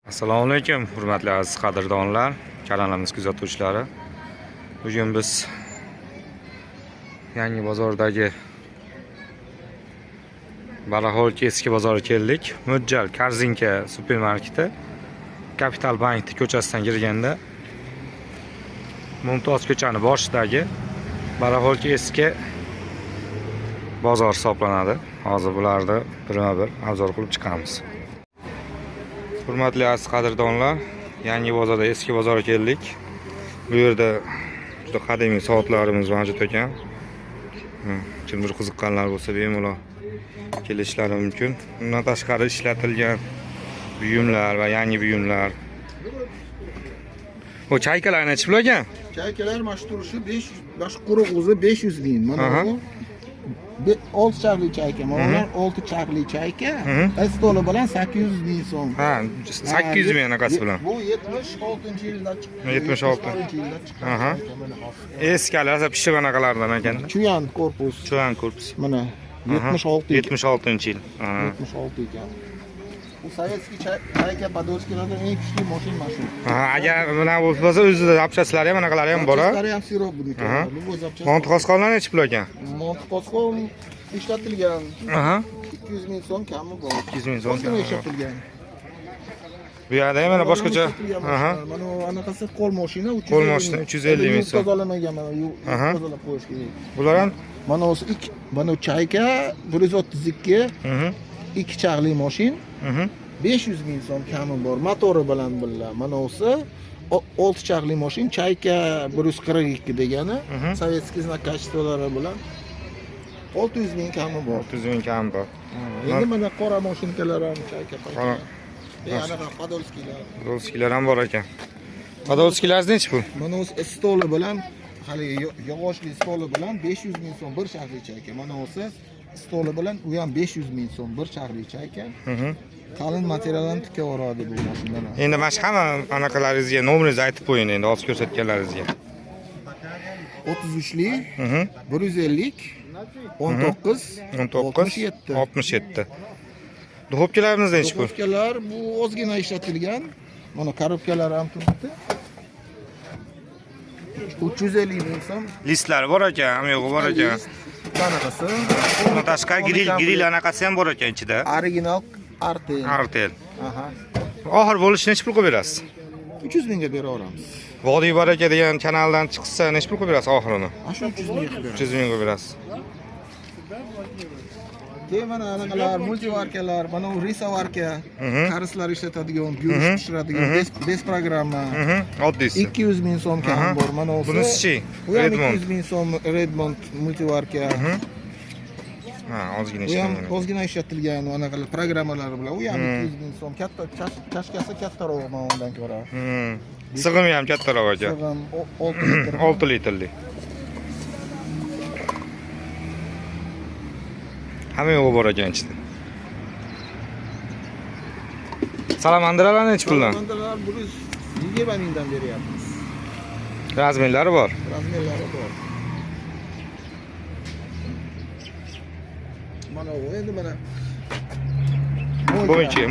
Assalomu alaykum, hurmatli aziz qadrdonlar, kanalimiz kuzatuvchilari. Bugun biz Yangi bozordagi Baraxolki eski bozorga keldik. Mo'ljal Korzinka supermarketi Kapital Bank ko'chasidan kirganda Mumtoz ko'chani boshidagi Baraxolki eski bozor hisoblanadi. Hozir bularni birma-bir obzor qilib chiqamiz. Hurmatli aziz qadrdonlar, Yangi bozorda eski bozorga keldik. Bu yerda juda qadimiy soatlarimiz mavjud ekan. Kimdir qiziqqanlar bo'lsa bemalol kelishlari mumkin. Undan tashqari ishlatilgan buyumlar va yangi buyumlar. O chaykalar necha pul ekan? Chaykalar mana shu turishi 500, mana shu quruq o'zi 500 ming. Mana bu 6 chaqli chayka, mana 6 chaqli chayka, stoli bilan 800 ming so'm. Ha, 800 ming anaqasi bilan. Bu 76-yilda chiqqan. 76. Aha. Eskilar pishiq anaqalardan ekan. Chuyan korpus. Chuyan korpus. Mana 76. 76-yil. 76 ekan. Bu sovetskiy chayka podolskilardan eng kuchli mashina mana shu. Ha, agar mana bo'lsa o'zida zapchaslari ham anaqalari ham bor. Zapchaslari ham sirop buniki. Bu zapchas. Montqosqonlar necha pul ekan? Montqosqon ishlatilgan. 200 ming so'm kami bor. 200 ming so'm kami ishlatilgan. Bu yerda ham mana boshqacha. Mana anaqasi qo'l mashina 350. Qo'l mashina 350 ming so'm. Tozalamagan mana tozalab qo'yish kerak. Bular ham mana o'zi mana chayka 132 2 chaqli mashina 500 ming so'm kami bor, motori bilan birga. Mana o'zi 6 chaqli mashina chayka 142 degani, sovetskiy znak kачестволari bilan 600 ming kami bor. 600 ming kami bor. Endi mana qora mashinalar ham chayka paytda. Anaqa podolskilar. Podolskilar ham bor ekan. Podolskilar necha pul? Mana o'zi stoli bilan, hali yog'ochli stoli bilan 500 ming so'm bir chaqli chayka. Mana o'zi stoli bilan u ham 500 ming so'm bir chaqli chayka. Qalin materialdan tikaveradi bu mashinalar. Endi mana shu hamma anaqalaringizga nomeringizni aytib qo'ying endi hozir ko'rsatganlaringizga. 33li 150 19 67. Duxovkalarimiz necha pul? Duxovkalar bu ozgina ishlatilgan. Mana korobkalar ham turibdi. 350 ming so'm. Listlari bor ekan, ham yo'g'i bor ekan. Qanaqasi? Bundan tashqari grill anaqasi ham bor ekan ichida. Original Artel. Artel. Oxir bo'lishi necha pul qo'yib berasiz? 300 mingga beraveramiz. Vodiy baraka degan kanaldan chiqsa necha pul qo'yib berasiz oxirini? Shu 300 mingga beramiz. 300 ming qo'yib berasiz. Keyin mana anaqalar, multivarkalar, mana u risovarka, qarislar ishlatadigan, go'sht pishiradigan bez programma. Oddiysi. 200 ming so'm kam bor. Mana o'zi. Bunisi-chi? Redmond. 200 ming so'm Redmond multivarka. Ha, ozgina Bu ham ishlangan. ozgina ishlatilgan anaqalar programmalari bilan. U ham 200 ming so'm. Katta chashkasi kattaroq mana undan ko'ra. Sig'imi ham kattaroq ekan. Sig'im 6 litr. 6 litrli. Hamma yo'g'i bor ekan ichida. Salamandiralar necha puldan? Salamandiralar 120 mingdan beryapmiz. Razmerlari bor. Razmerlari bor. Mana bu endi mana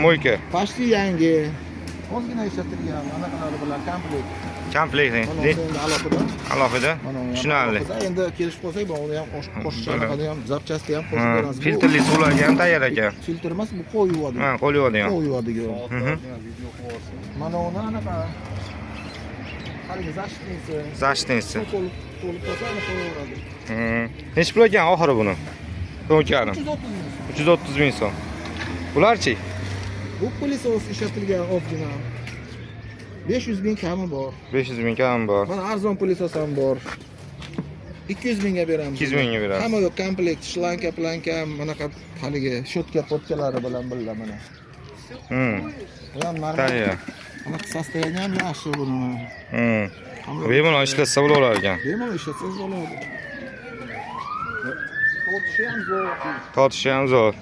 Mo'yka. Pashti yangi. Ozgina ishlatilgan anaqalari bilan komplekt. Komplekt. Alohida. Tushunarli. Endi kelishib qolsak, bu uni ham qo'shish anaqada ham zapchasti ham qo'shib beramiz. Filtrli suvlarga ham tayyor ekan. Filtr emas, bu qo'l yuvadi. Ha, qo'l yuvadigan. Qo'l yuvadigan. Mana uni anaqa haligi Zashtnisi. To'lib qolsa ana qo'yaveradi. Necha pul ekan oxiri buni? To'nkarim. 330 ming so'm. Bularchi? Bu pilisos ishlatilgan ozgina. 500 ming kami bor. 500 ming kami bor. Mana arzon pilisos ham bor. 200 mingga beramiz. 200 mingga beramiz. Hamma yo'q, komplekt, shlanka, planka, manaqa haligi shotka potkalari bilan birga mana. Bu ham normal. Tayyor. Mana sostoyani ham yaxshi buni. Bemalol ishlatsa bo'lar ekan. Bemalol ishlatsangiz bo'ladi. Tortishi ham zo'r. Tortishi ham zo'r.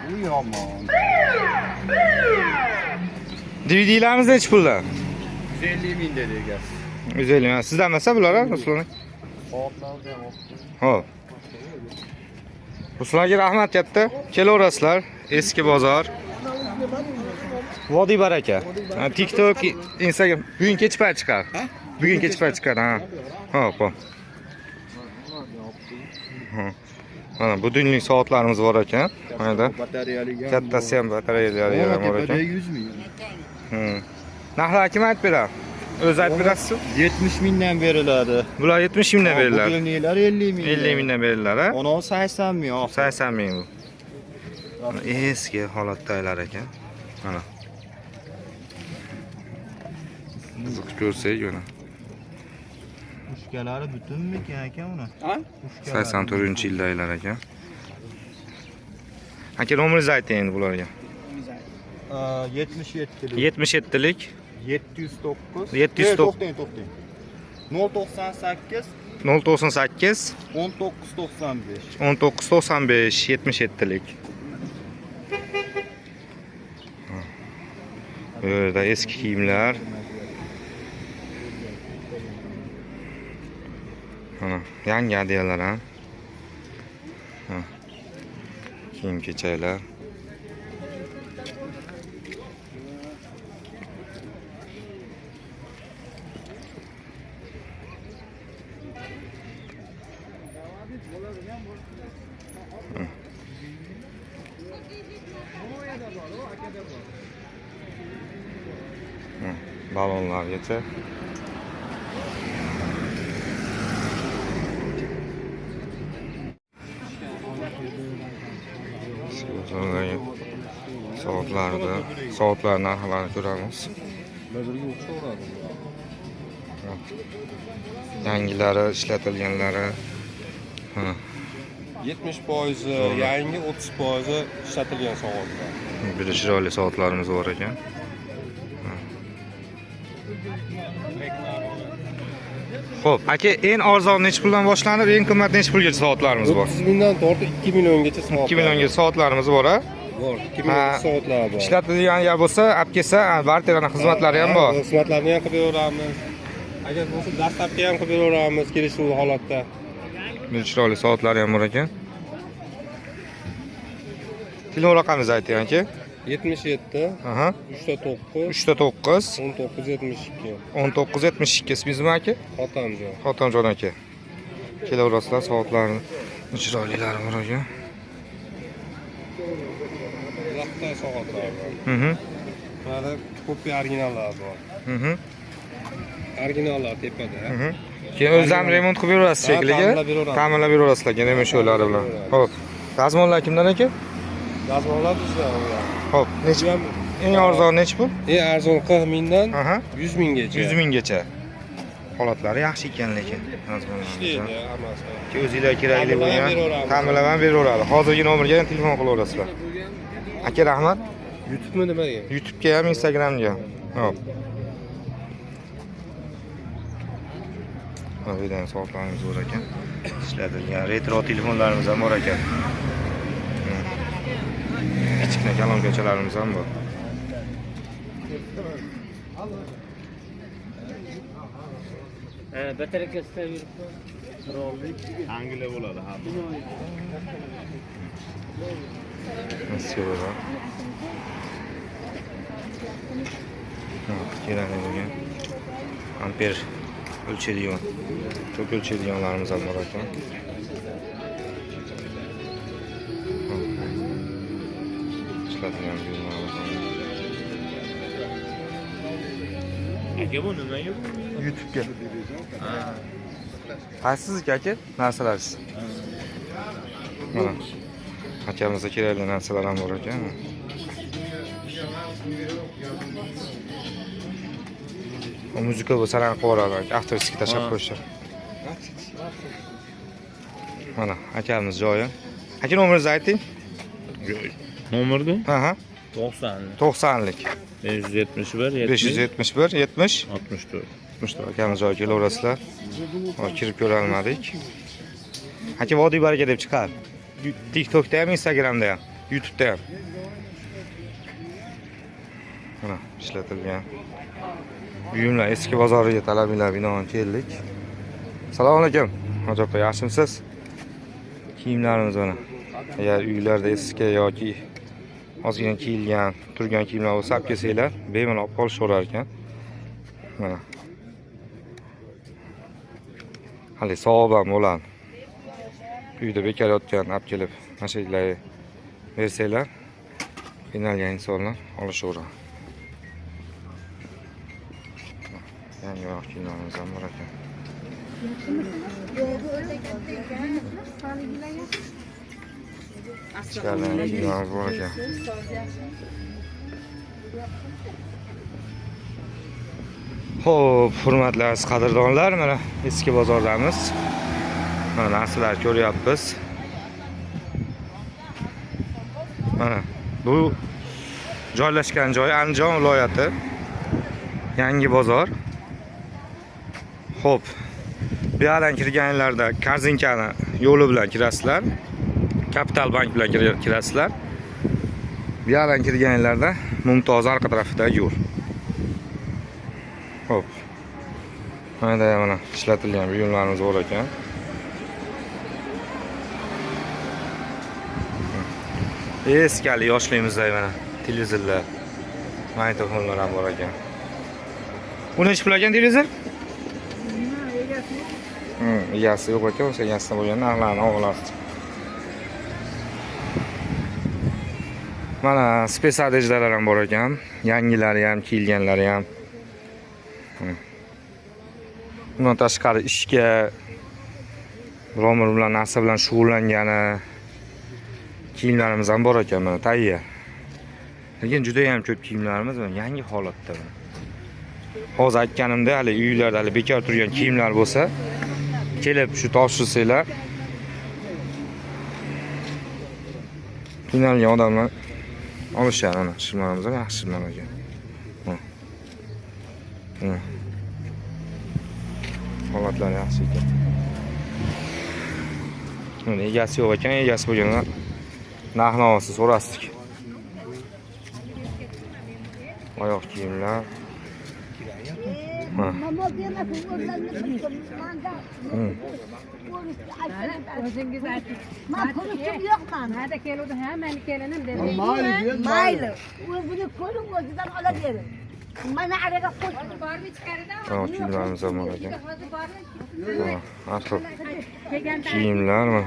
Bu yomon. DVD'larimiz necha puldan? 150 ming dedi ekan. 150 ming. Sizdan emasmi bular, Ruslan? Xo'p. Ruslanga rahmat katta. Kelaverasizlar. Eski bozor. Vodiy baraka. Ha, TikTok, Instagram. Bugun kech payt chiqar. Bugun kech payt chiqar, ha. Hop, hop. Ha. Mana bu dunlik soatlarimiz bor ekan. Mana Batareyali. kattasi ham batareyalari ham bor ekan. 100 ming. Narxlar kim aytib beradi? O'zi aytib berasiz? 70 mingdan beriladi. Bular 70 mingdan beriladi. Bu dunliklar 50 ming. 50 mingdan beriladi, ha? Ona 80 ming. 80 ming bu. Eski holatdagilar ekan. Mana. Qiziq ko'rsak mana. Ushkalari butunmi ekan uni? Ha? 84-yildagilar ekan. Aka nomeringizni ayting endi bularga. 77 77lik 709 709 to'xtang. 098 098 1995. 1995 77lik. Bu yerda eski kiyimlar. Mana yangi adyalar ham. Kiyim kechaklar. Balonlargacha. Soatlar narxlarini ko'ramiz. Yangilari, ishlatilganlari. 70% yangi, 30% ishlatilgan soatlar. Bir chiroyli soatlarimiz bor ekan. Xo'p, aka, eng arzon necha puldan boshlanib, eng qimmat necha pulgacha soatlarimiz bor? 30 mingdan tortib 2 milliongacha soatlar. 2 millionga soatlarimiz bor, ha? Bor. 2 million soatlar bor. Ishlatilgan yer bo'lsa, olib kelsa, barterana xizmatlari ham bor. Xizmatlarni ham qilib beramiz. Agar bo'lsa, dastlabki ham qilib beramiz kelishuv holatda. Bir chiroyli soatlari ham bor ekan. Telefon raqamingizni ayting, aka. 77 Aha. 309 309 1972. 1972. Ismingizmi aka? Xotamjon. Xotamjon aka. Kelaverasizlar, soatlarni chiroylilari bor ekan. Laqta soatlar bor. Mana ko'p originallar bor. Originallar tepada. Keyin o'zingiz ham remont qilib berasiz shekilli. Ta'minlab beraverasizlar, keyin ham sho'lari bilan. Xo'p. Gazmonlar kimdan aka? Gazmonlar bizda. Xo'p, necha? Eng arzon necha pul? Eng arzon 40 mingdan Aha. 100 minggacha. 100 minggacha. Holatlari yaxshi ekan lekin. Ishlaydi hammasi. O'zingizlar kerakli bo'lgan ta'minlab ham beraveradi. Hozirgi nomerga ham telefon qilaverasizlar. Aka, rahmat. YouTube'mi nimaga? YouTube'ga ham, Instagramga ham. Hop. Hozirdan soatlarimiz bor ekan. Ishlatilgan retro telefonlarimiz ham bor ekan. Kichkina kalonkachalarimiz ham bor. Batareykasidan yuribdi. Angliya bo'ladi, ha. Maskara. Kerakli bo'lgan amper o'lchaydigan, tok o'lchaydiganlarimiz ham bor ekan. Ishlatilgan buyumlarimiz ham. Aka, bu nimaga bu? YouTube'ga. Qaysisiz aka? Narsalaringiz. Mana. Akamizga kerakli narsalar ham bor ekan. Muzika bo'lsa ham qo'yaradi, avtoriskiga tashab qo'yishar. Mana akamiz joyi. Aka, nomeringizni ayting. Nomerda? Aha. 90lik. 571 571 70 64. 64. Akamiz joyiga kelaverasizlar. Hozir kirib ko'ra olmadik. Aka, vodiy baraka deb chiqar. TikTokda ham, Instagramda ham, YouTube'da ham. Mana ishlatilgan buyumlar eski bozoriga talablar binoan keldik. Assalomu alaykum. Hoji aka, yaxshimisiz? Kiyimlarimiz mana. Agar uylarda eski yoki ozgina kiyilgan, turgan kiyimlar bo'lsa olib kelsanglar, bemalol olib qolishaverar ekan. Mana. Hali savob ham bo'ladi. Uyda bekor yotgan olib kelib, mana shu yerlarga bersanglar, qiynalgan insonlar olishaveradi. Yangiroq kiyimlarimiz ham bor ekan. Chiqargan kiyimlarimiz bor ekan. Xo'p, hurmatli aziz qadrdonlar, mana eski bozordamiz. Mana narsalar ko'ryapmiz. Mana bu joylashgan joy Andijon viloyati. Yangi bozor. Xo'p. Bu yerdan kirganlarda Korzinkani yo'li bilan kirasizlar. Kapital bank bilan kirasizlar. Bu yerdan kirganlarda Mumtoz orqa tarafida yo'l. Xo'p. Mana ishlatilgan buyumlarimiz bor ekan. Eskali yoshligimizda mana televizorlar, magnitofonlar ham bor ekan. Bu necha pul ekan televizor? Egasi yo'q ekan, o'sha egasida bo'lgan narxlarni olasiz. Mana spesial ham bor ekan. Yangilari ham, kiyilganlari ham. Bundan tashqari ishga biromir bilan narsa bilan shug'ullangani kiyimlarimiz ham bor ekan, mana tayyor. Lekin juda ham ko'p kiyimlarimiz mana yangi holatda. Hozir aytganimda hali uylarda hali bekor turgan kiyimlar bo'lsa, kelib shu topshirsanglar, qiynalgan odamlar olishadi. Mana shimlarimiz ham yaxshi shimlar ekan. Holatlar yaxshi ekan. Mana egasi yo'q ekan, egasi bo'lganda narx-navosi so'rasdik. Oyoq kiyimlar. O'zingiz ayting. Men pulum yo'qman. Hada keluvdi, ha, men kelinim dedi. Mayli. O'zini ko'rib o'zidan olaverin. Mana araga qo'y. Bormi chiqarida? Oyoq kiyimlarimiz ham bor ekan. Asl kiyimlar mi?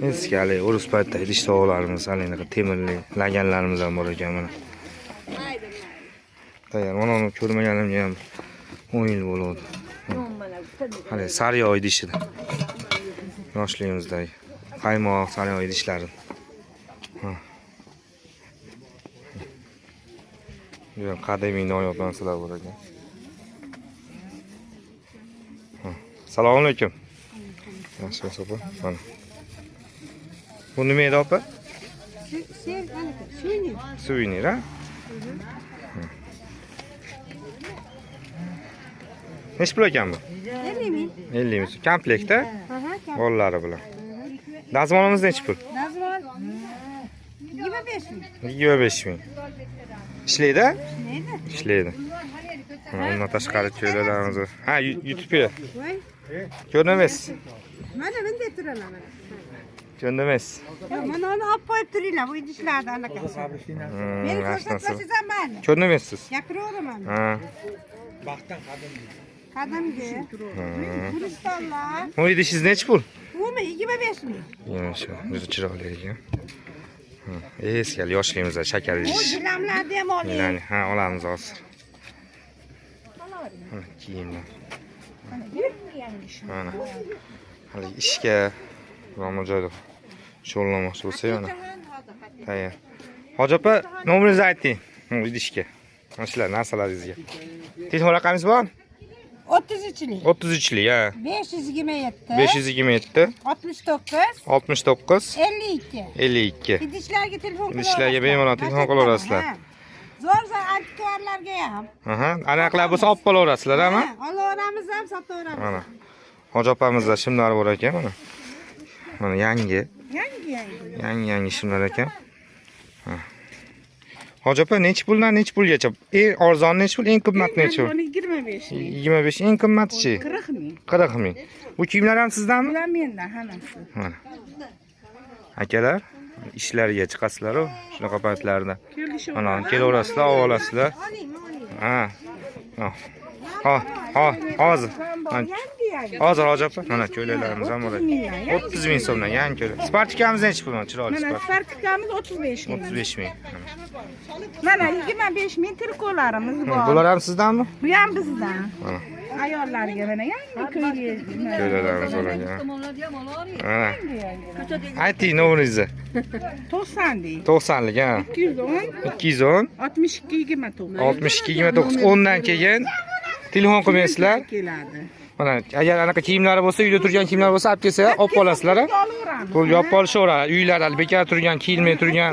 Eskali urus paytda idish tovoqlarimiz, halinaqa temirli laganlarimiz ham bor ekan mana. Tayyor, mana uni ko'rmaganimga ham 10 yil bo'ldi. Hali Saryoy idishida. Yoshligimizdagi qaymoq Saryoy idishlari. Bu qadimiy noyob narsalar bor ekan. Assalomu alaykum. Yaxshi so'pa. Mana. Bu nima edi opa? Suvenir, ha? Necha pul ekan bu? 50 ming. 50 ming. Komplektda? Bolalari bilan. Dazmolimiz necha pul? Dazmol 25 ming. 25 ming. Ishlaydi? Neydi? Ishlaydi. Undan tashqari ko'ylarimiz. Ha, YouTube'ga. Voy. Ko'rnamaysiz. Mana bunday turaman. Ko'rnamaysiz. Mana uni olib qo'yib turinglar, bu idishlarni anaqa. Meni ko'rsatmasiz ham mayli. Ko'rnamaysiz. Gapiraveraman. Ha. Qadimgi. Kristallar. Bu idishingiz necha pul? Umi 25 ming. Yana shu, juda chiroyli ekan. Eskali yoshligimizda shakar Bu idish. gilamlarni ham oling. Ya'ni, ha, olamiz hozir. Mana kiyimlar. Mana. Hali ishga biror joyda shug'ullanmoqchi bo'lsa mana. Tayyor. Hoji opa, nomeringizni ayting. Idishga. Mana shular narsalaringizga. Telefon raqamingiz bormi? 33lik. 33lik, ha. 527. 527 69. 69 52. 52. Idishlarga telefon qilaverasizlar. Idishlarga bemalol telefon qilaverasizlar. Zo'r antikvarlarga ham. Aha, aniqlar bo'lsa olib qolaverasizlar, ha? Olaveramiz ham, sotaveramiz. Mana. Hoji opamizda shimlar bor ekan, mana. Mana yangi. Yangi shimlar ekan. Hoji opa, necha puldan necha pulgacha? Eng arzon necha pul, eng qimmat necha pul? 20 25 ming. 25 eng qimmatichi 40 ming. 40 ming. Bu kiyimlar ham sizdanmi? Bular mendan hammasi. Mana. Akalar, ishlariga chiqasizlar-ku, shunaqa paytlarda. Mana kelaverasizlar, olasizlar. Ha. Hozir. Hozir opa. Mana ko'ylaklarimiz ham bor. 30 ming so'mdan yangi ko'ylak. Spartikamiz nechi pul? Chiroyli Mana spartik. Spartikamiz 35 ming. 35 ming. Mana 25 ming trikolarimiz bor. Bular ham sizdanmi? Bu ham bizdan. Mana. Ayollarga mana yangi ko'ylak. Ko'ylaklarimiz bor ekan. Mana. Ayting nomeringizni. 90 dik. 90 lik, ha. 210 210 62 29. 62 29 10 dan keyin telefon qilmaysizlar. keladi. Mana agar anaqa kiyimlari bo'lsa, uyda turgan kiyimlar bo'lsa, olib kelsa, olib qolasizlar. Pul yopib olishaveradi. Uylarda bekor turgan, kiyilmay turgan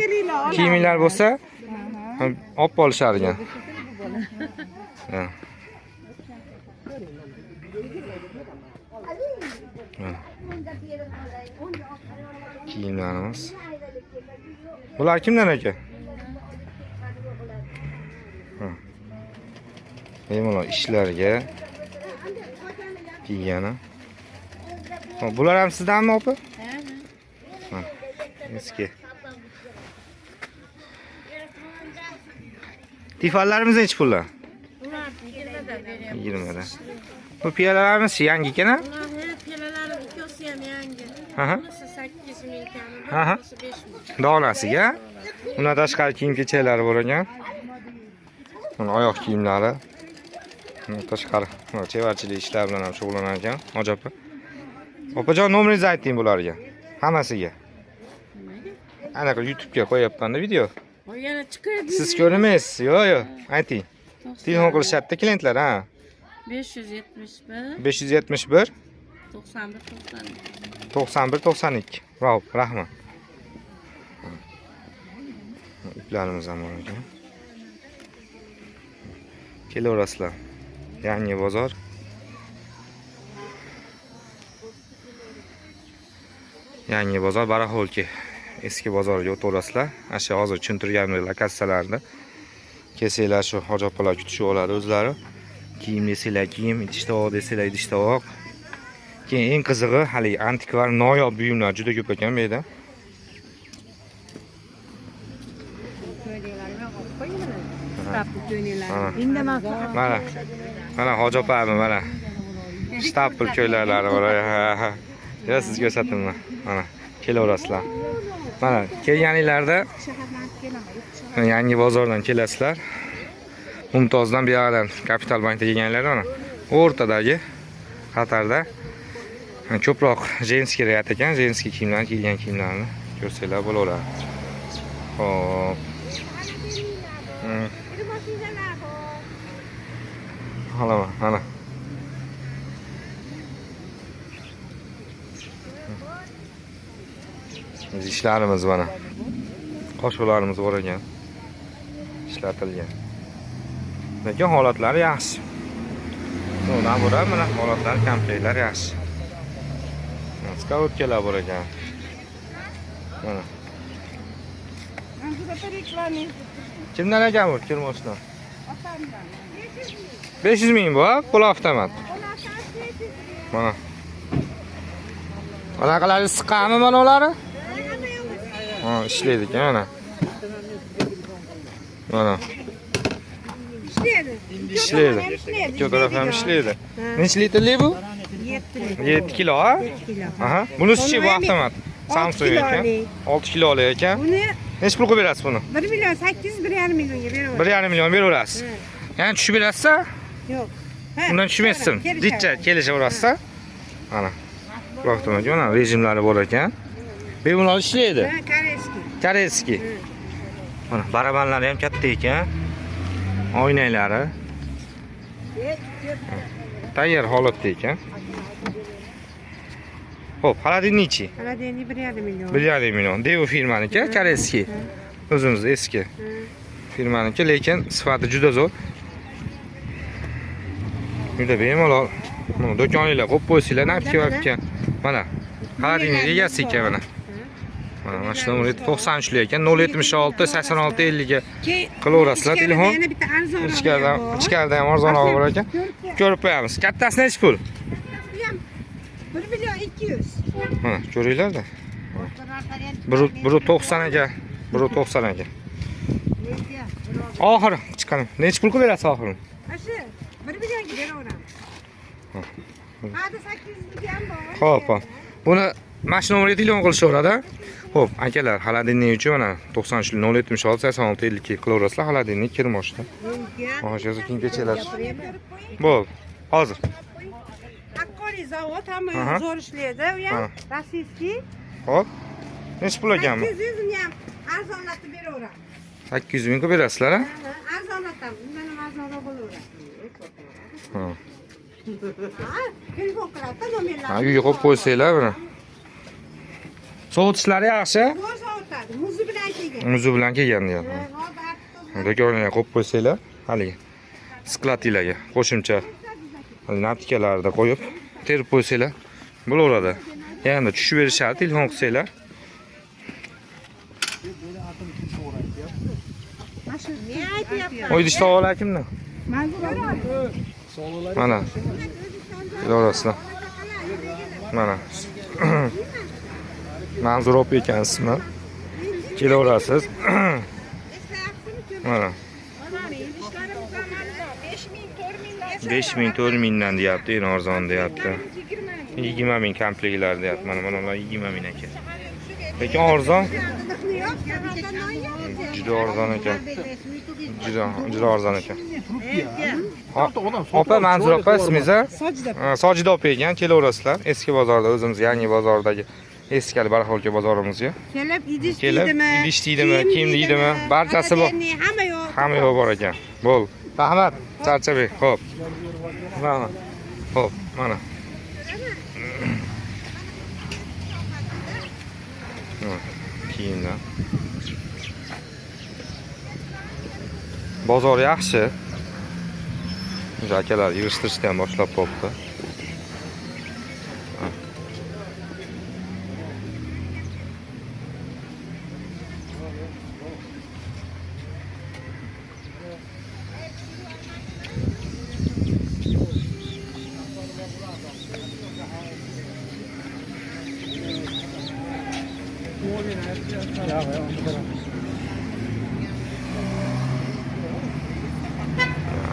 kiyimlar bo'lsa, olib olishar ekan. Kiyimlarimiz. Bular kimdan aka? Bemalol ishlarga kiygani. Bular ham sizdanmi, opa? Ha. Eski. Tifallarimiz nechi pullar? 20 dan. Bu piyolarimiz yangi ekan-a? Piyolalari ikkosi ham yangi. Aha. Bunisi 8 ming kami, Aha. bunisi 5 ming. Donasiga. Undan tashqari kiyim-kechaklari bor ekan. Mana oyoq kiyimlari. Tashqari chevarchilik ishlar bilan ham shug'ullanar ekan, opa. Opajon, nomeringizni ayting bularga. Hammasiga. Anaqa YouTube'ga qo'yapman-da video. Yana chiqadi. Siz ko'rmaysiz? Yo'q. Ayting. Telefon qilishadi klientlar, ha. 571 571 91 92. 91 92. Vau, rahmat. Iplarimiz ham bor ekan. Kelaverasizlar. Yangi bozor. Yangi bozor Baraxolki. Eski bozorga o'taverasizlar. Asha hozir tushuntirganimdek lokatsiyalarda. Kelsanglar shu hoji opalar kutishib oladi o'zlari. Kiyim desanglar kiyim, idish tovoq desanglar idish tovoq. Keyin eng qizig'i hali antikvar noyob buyumlar juda ko'p ekan bu yerda. Mana hoji opami mana. Stapl ko'ylaklari bor. Ya sizga ko'rsataman. Mana kelaverasizlar. Mana kelganinglarda yangi bozordan kelasizlar. Mumtozdan bu yoqdan Kapital bankda kelganlar mana o'rtadagi qatarda ko'proq jenskiy rayat ekan, jenskiy kiyimlar, kiygan kiyimlarni ko'rsanglar bo'laveradi. Xo'p. Mana. İşlerimiz mana. Qo'shiqlarimiz bor ekan. Ishlatilgan. Lekin holatlari yaxshi. Bundan bora mana holatlar, komplektlar yaxshi. Skautkalar bor ekan. Mana. Kimdan ekan bu kirmoshdan? 500 ming bu, pul avtomat. Mana. Anaqalari siqqanmi mana ular? Ha, ishlaydi ekan mana. Mana. İşleydi. İki taraf hem işleydi. Neçe litreli bu? 7 kilo ha? 7 kilo. Aha. Bunisi chi bu avtomat? Samsung ekan. 6 kilo ekan. Buni necha pulga berasiz buni? 1 million 800 1,5 millionga beraman. 1,5 million beraverasiz. Ya'ni tushib berasiz? Yo'q. Undan tushmaysiz. Ditcha kelishaverasiz. Mana. Bu avtomat mana rejimlari bor ekan. Bemalol ishlaydi. Ha, koreyskiy. Koreyskiy. Mana barabanlari ham katta ekan. Oynaylari tayyor holatda ekan. Xo'p, xolodilnikchi. Xolodilnik 1,5 million. 1,5 million. Devo firmaniki, koreyskiy. O'zimiz eski firmaniki, lekin sifati juda zo'r. Juda bemalol. Mana do'koninglar qo'yib qo'ysanglar, naqd kelib ekan. Mana xolodilnik egasi ekan mana. Mana shu nomer 93 ekan. 076 86 50 ga qilaverasizlar telefon. Yana bitta arzon. Ichkarida ham arzonroq bor ekan. Ko'rib qo'yamiz. Kattasi nechi pul? 1.200.000. Mana ko'ringlar-da. 190 aka. 190 aka. Oxiri chiqarim. Nechi pul qilib berasiz oxiri? Ashu 1 millionga beraveramiz. Hadi 800 ham bor. Xo'p, xo'p. Buni mana shu nomerga telefon qilishaveradi. Xo'p, akalar, xolodilnik uchun mana 93 076 86 52 qilaverasizlar. Xolodilnik kirmoqda. Hozir keyin kechalar. Bo'l. Hozir. Akkori zavod hamma zo'r ishlaydi. U ham rossiyskiy. Xo'p. Nechi pul ekanmi? 800 ni ham arzonlatib beraveramiz. 800 ming qilib berasizlar, a? Arzonlatamiz. Undan ham arzonroq bo'laveradi. Ha. Telefon qiladi, nomerlarni. Ha, uyga qo'yib qo'ysanglar buni. Sovutishlari yaxshi? Zo'r sovutadi. Muzi bilan kelgan. Muzi bilan kelgan deyapti. Do'konga qo'yib qo'ysanglar, haligi skladlarga qo'shimcha naptikalarida qo'yib terib qo'ysanglar bo'laveradi. Ya'ni tushib berishadi, telefon qilsanglar. Ne aytyapman? O'ydish savol kimni? Mana. Ko'rasizlar. Mana. Manzur opa ekansizmi? Kelaverasiz. Mana. 5000 4000dan deyapti, en arzon deyapti. 20000 komplektlar deyapti. Mana bular 20000 ekan. Lekin arzon. Juda arzon ekan. Juda arzon ekan. Opa, Manzur opa ismingiz? Sojida opa ekan, kelaverasizlar. Eski bozorda, o'zimiz yangi bozordagi eski barxolka bozorimizga. Kelib idish deydimi, kiyim deydimi, barchasi bor. Hamma yo'q. Hamma yo'q bor ekan. Bo'l. Rahmat, charchabek. Xo'p. Mana. Xo'p, mana. Kiyimlar. Bozor yaxshi. Akalar yig'ishtirishni ham boshlab qo'yibdi.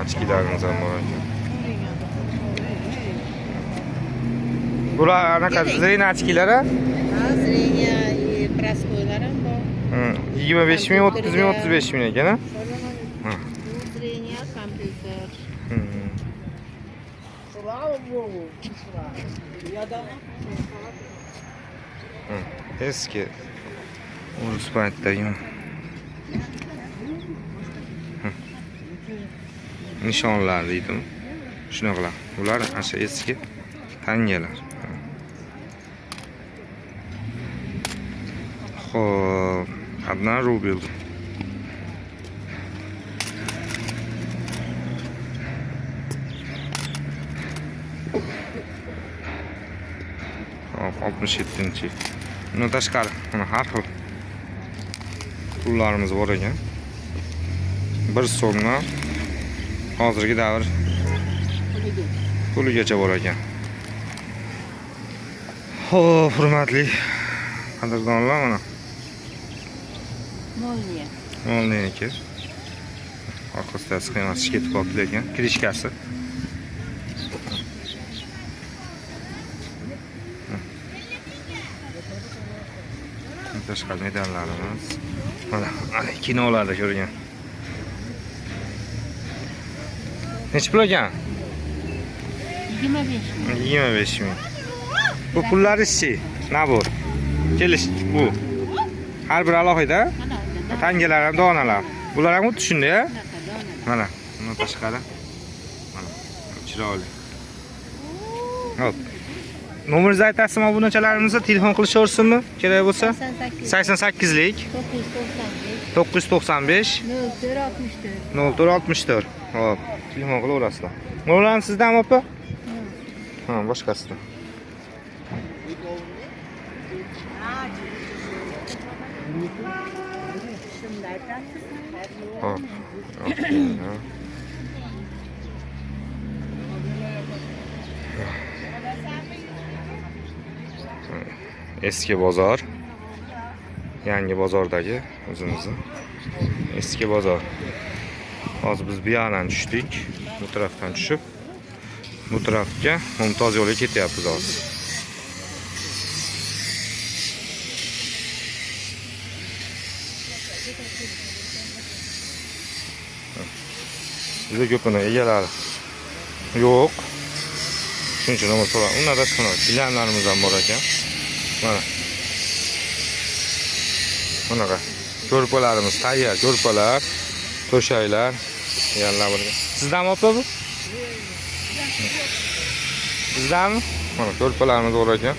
Açkilarimiz ham bor ekan. Bular anaqa zrena ochkilari? Ha, zrenya proskoylar ham bor. 25 ming, 30 ming, 35 ming ekan, a? Zrenya kompyuter. Eski. Urus paytdagi. Nishonlar deydim. Shunaqalar. Ular asha eski tangalar. Xo'p, 1 rubl. Hop, 67-chi. Bundan tashqari, mana har xil pullarimiz bor ekan. 1 so'mdan hozirgi davr puligacha bor ekan. Xo'p, hurmatli qadrdonlar, mana Molniki. Orqasida sxemasi ketib qoldi lekin, kirishkasi. Tashqari medallarimiz. Mana kinolarda ko'rgan. Necha pul ekan? 25 ming. Bu pullari-chi? Nabor. Kelish bu. Har bir alohida. Tangalar ham donalar. Bular ham xuddi shunday-a? Mana, buni tashqari. Mana, chiroyli. Hop. Nomeringizni aytasizmi obunachilarimizga telefon qilishaversinmi? Kerak bo'lsa? 88lik 995 0464. Hop, telefon qilaverasizlar. Mo'lan sizdan opa? Ha, boshqasidan. Hop. Eski bozor. Yangi bozordagi o'zimizni eski bozor. Hozir biz bu yoqdan tushdik. Bu tarafdan tushib bu tarafga Mumtoz yo'lga ketyapmiz hozir. Juda ko'pini egalari yo'q. Shuning uchun nima so'ra. Unda shuni gilamlarimiz ham bor ekan. Mana. Bunaqa ko'rpalarimiz tayyor, ko'rpalar, to'shaklar deganlar bor. Sizdanmi opa bu? Sizdanmi? Mana ko'rpalarimiz bor ekan.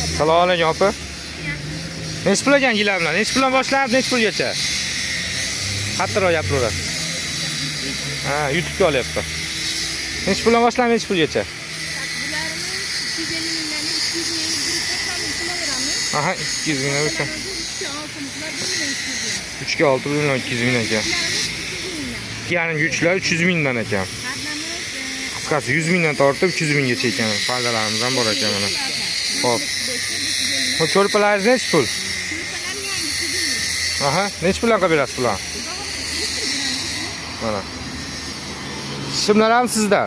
Assalomu alaykum opa. Nech pul ekan gilamlar? Nech puldan boshlab, nech pulgacha? Qattiqroq gapiraverasiz. Ha, YouTube'ga olyapti. Nech puldan boshlab, nech pulgacha? Aha, 200 ming ekan. 3 ga 6 million 200 ming ekan. 2,5 300 mingdan ekan. Qisqasi 100 mingdan tortib 300 minggacha ekan. Faldalarimiz ham bor ekan mana. Xo'p. Bu ko'rpalaringiz nech pul? Aha, nech puldan qilib berasiz bular? Mana. Shimlar ham sizda?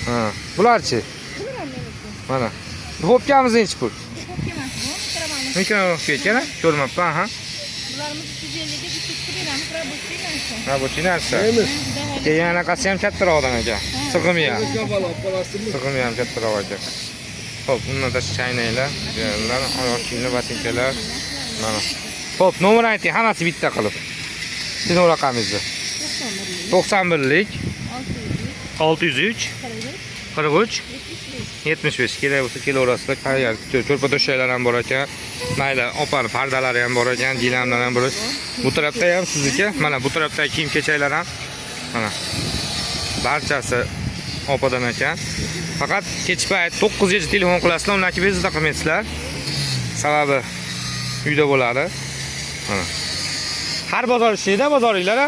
Ha, bularchi? Mana. Hopkamiz nech pul? Mikrofon ketgan, ko'rmabman, ha. Bularimiz 250 ga bitta beramiz, rabotchi narsa. Rabotchi narsa. Keyin anaqasi ham kattaroqdan ekan. Sig'imi ham. Sig'imi ham kattaroq ekan. Xo'p, bundan tashqari chaynaklar, yerlar, oyoq kiyimlar, botinkalar. Mana. Xo'p, nomer ayting, hammasi bitta qilib. Sizning raqamingizni. 91lik 603 43 75 kerak bo'lsa kelaverasizlar. Qayerga ko'rpa to'shaklar ham bor ekan. Mayli, opani pardalari ham bor ekan, gilamlar ham bor. Bu tarafda ham sizniki. Mana bu tarafda kiyim-kechaklar ham. Mana. Barchasi opadan ekan. Faqat kech payt 9 gacha telefon qilasizlar, undan keyin bezda qilmaysizlar. Sababi uyda bo'ladi. Mana. Har bozor ishlaydi, bozoringlar.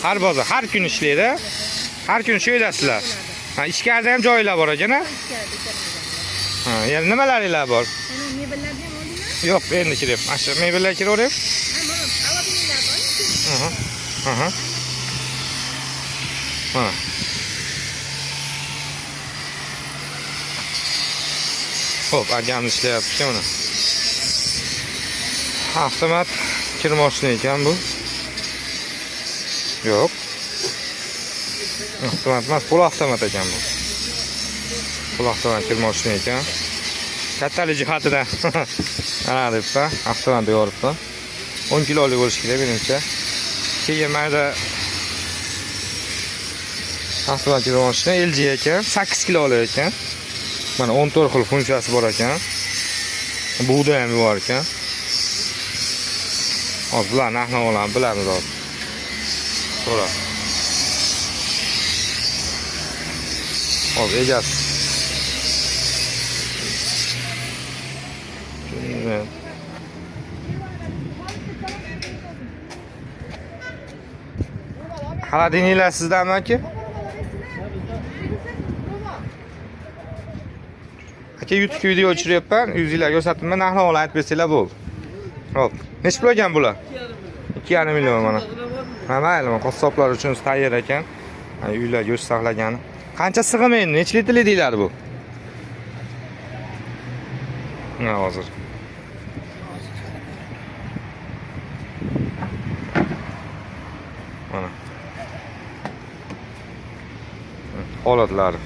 Har bozor, har kun ishlaydi. Har kun shu yerdasizlar. Ha, ichkarida ham joylar bor ekan-a? Ha, yana nimalaringlar bor? Mebellarni ham oldingmi? Yo'q, endi kiryapman. Mana shu mebellar kiraverib. Aha. Aha. Mana. Xo'p, agam ishlayapti mana. Avtomat kir mashina ekan bu. Yo'q. Avtomat emas, pul avtomat ekan bu. Pul avtomat kir mashina ekan. Kattalik jihatidan ana debpa, avtomat yoribdi. 10 kilolik bo'lishi kerak menimcha. Keyin mayda avtomat kir mashina LG ekan, 8 kilolik ekan. Mana 14 xil funksiyasi bor ekan. Bug'da ham bor ekan. Hozir bular narx-navolarni bilamiz hozir. So'ra. Hozir egasi. Xaladininglar sizdanmi aka? Aka YouTube video o'chiryapman, yuzinglarga ko'rsatdim, narx-navolarni aytib bersanglar bo'ldi. Hop. Nech pul ekan bular? 2,5 million mana. Ha, mayli, qassoblar uchun tayyor ekan. Uylar go'sht saqlagani. Qancha sig'im endi? Nech litrli deyiladi bu? Ha, hozir. Mana. Holatlari.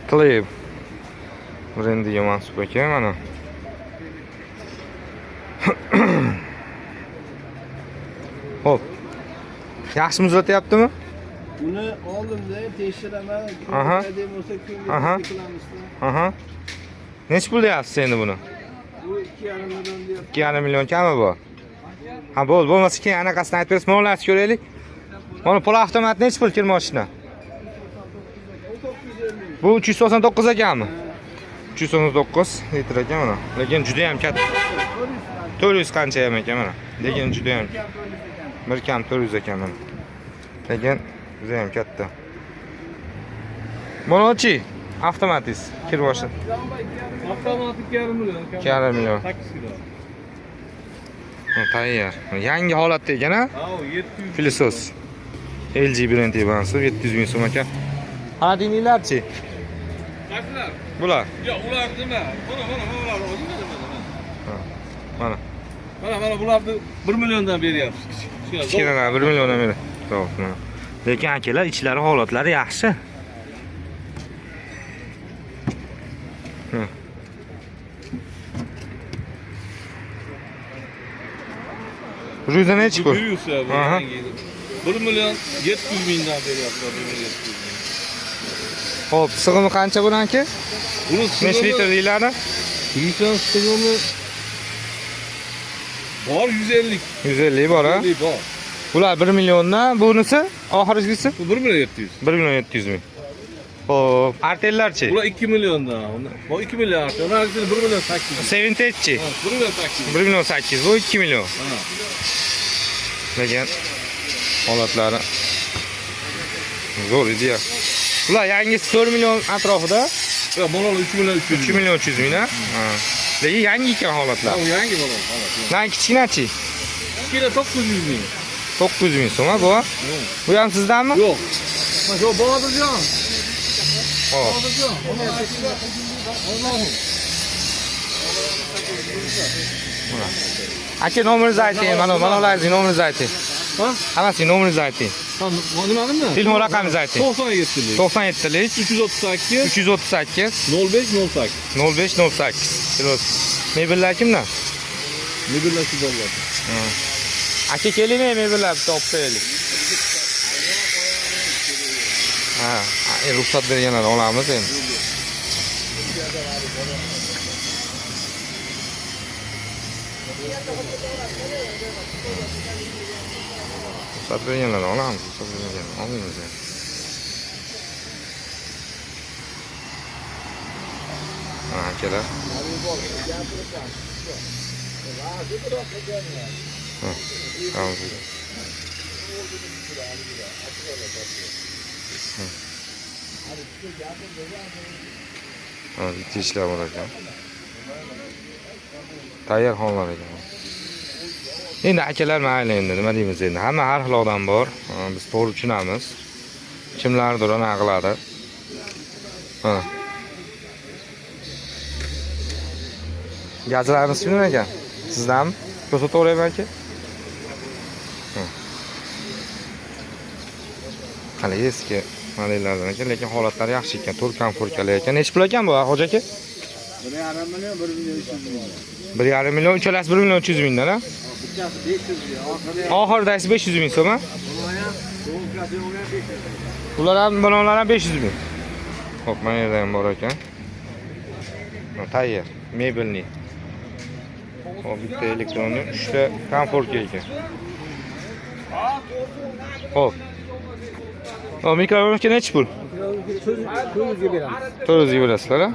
Clip. Brendiga mansub ekan mana. Hop. Yaxshi muzlatyaptimi? Buni oldimda tekshiraman. Aha. Bo'lsa Aha. Aha. Nech pul deyapsiz endi buni? Bu 2,5 million deyapti. 2,5 million kami bor. Ha, bo'lmasa keyin anaqasini aytib berasiz, mo'lasi ko'raylik. Mana pul avtomat nech pul kir mashina? Bu 399 ekanmi? 319 litr ekan mana. Lekin juda ham katta. 400 qancha ham ekan mana. Lekin juda ham bir kam 400 ekan mana. Lekin juda ham katta. Monochi avtomatik kirboshi. Avtomatik 2,5 million. 2,5 million. 8 kilo. Tayyor. Yangi holatda ekan ha? Ha, 700. Pilisos. LG brendi bansi 700 ming so'm ekan. Xodimlarchi? Qayslar? Bular. Yo'q, ular nima? Mana, Mana. Mana bularni 1 milliondan beryapsiz. Kichkinalar 1 milliondan beri. To'g'ri, mana. Lekin akalar ichlari holatlari yaxshi. Ruza nechi pul? 1 million 700 mingdan beryapsiz. 1 million 700 ming. Xo'p, sig'imi qancha buniki? Buni Necha litr deyiladi? Yuzdan sig'imi bor 150. 150 bor ha? 150 bor. Bular 1 milliondan, bunisi oxirgisi? Bu 1 million 700. 1 million 700 ming. Xo'p, artellarchi? Ular 2 milliondan. Bu 2 million artel. Ular 1 million 800. Sevintage-chi? 1 million 800. 1 million 800, bu 2 million. Ha. Lekin holatlari zo'r edi-ya. Ular yangisi 4 million atrofida. Yo'q, bular 3 million 300. 3 million 300 ming ha. Lekin yangi ekan holatlar. Bu yangi bular. Holat. Lan kichkinachi? Kichkina 900 ming. 900 ming so'm bu. Bu ham sizdanmi? Yo'q. Mana shu Bodirjon. Hop. Bodirjon. Aka nomeringizni ayting. Mana ularning nomeringizni ayting. Ha? Hammasining nomeringizni ayting. Nimadimi? Telefon raqamingizni ayting. 97lik. 97lik 338 338 0508. 0508. Kilos. Mebellar kimdan? Mebellar shu bolalar. Aka kelingmi mebellar bitta olib qo'yaylik. Ha, ruxsat berganlar olamiz endi. Ruxsat berganlar olamiz, ruxsat berganlar olmaymiz endi. Ha, akalar. Bitta ishlar bor ekan. Tayyor hollar ekan. Endi akalar mayli endi nima deymiz endi. Hamma har xil odam bor. Biz to'g'ri tushunamiz. Kimlardir uni qiladi. Ha. Gazlarimiz nima ekan? Sizdanmi? Ko'rsataveraymi aka? Hali eski modellardan ekan, lekin holatlari yaxshi ekan. 4 komfortali ekan. Necha pul ekan bu, Hoji aka? 1,5 million 1 million 300 ming. 1,5 million, uchalasi 1 million 300 mingdan, ha? Bittasi 500 ming. Oxiridasi 500 ming so'm, ha? Ular ham, bular ham 500 ming. Xo'p, mana yerda ham bor ekan. Tayyor, mebelni. Xo'p, bitta elektronni, 3 ta komfortga ekan. Xo'p. O mikrofonga necha pul? 400 ga beramiz. 400 ga berasizlar, ha?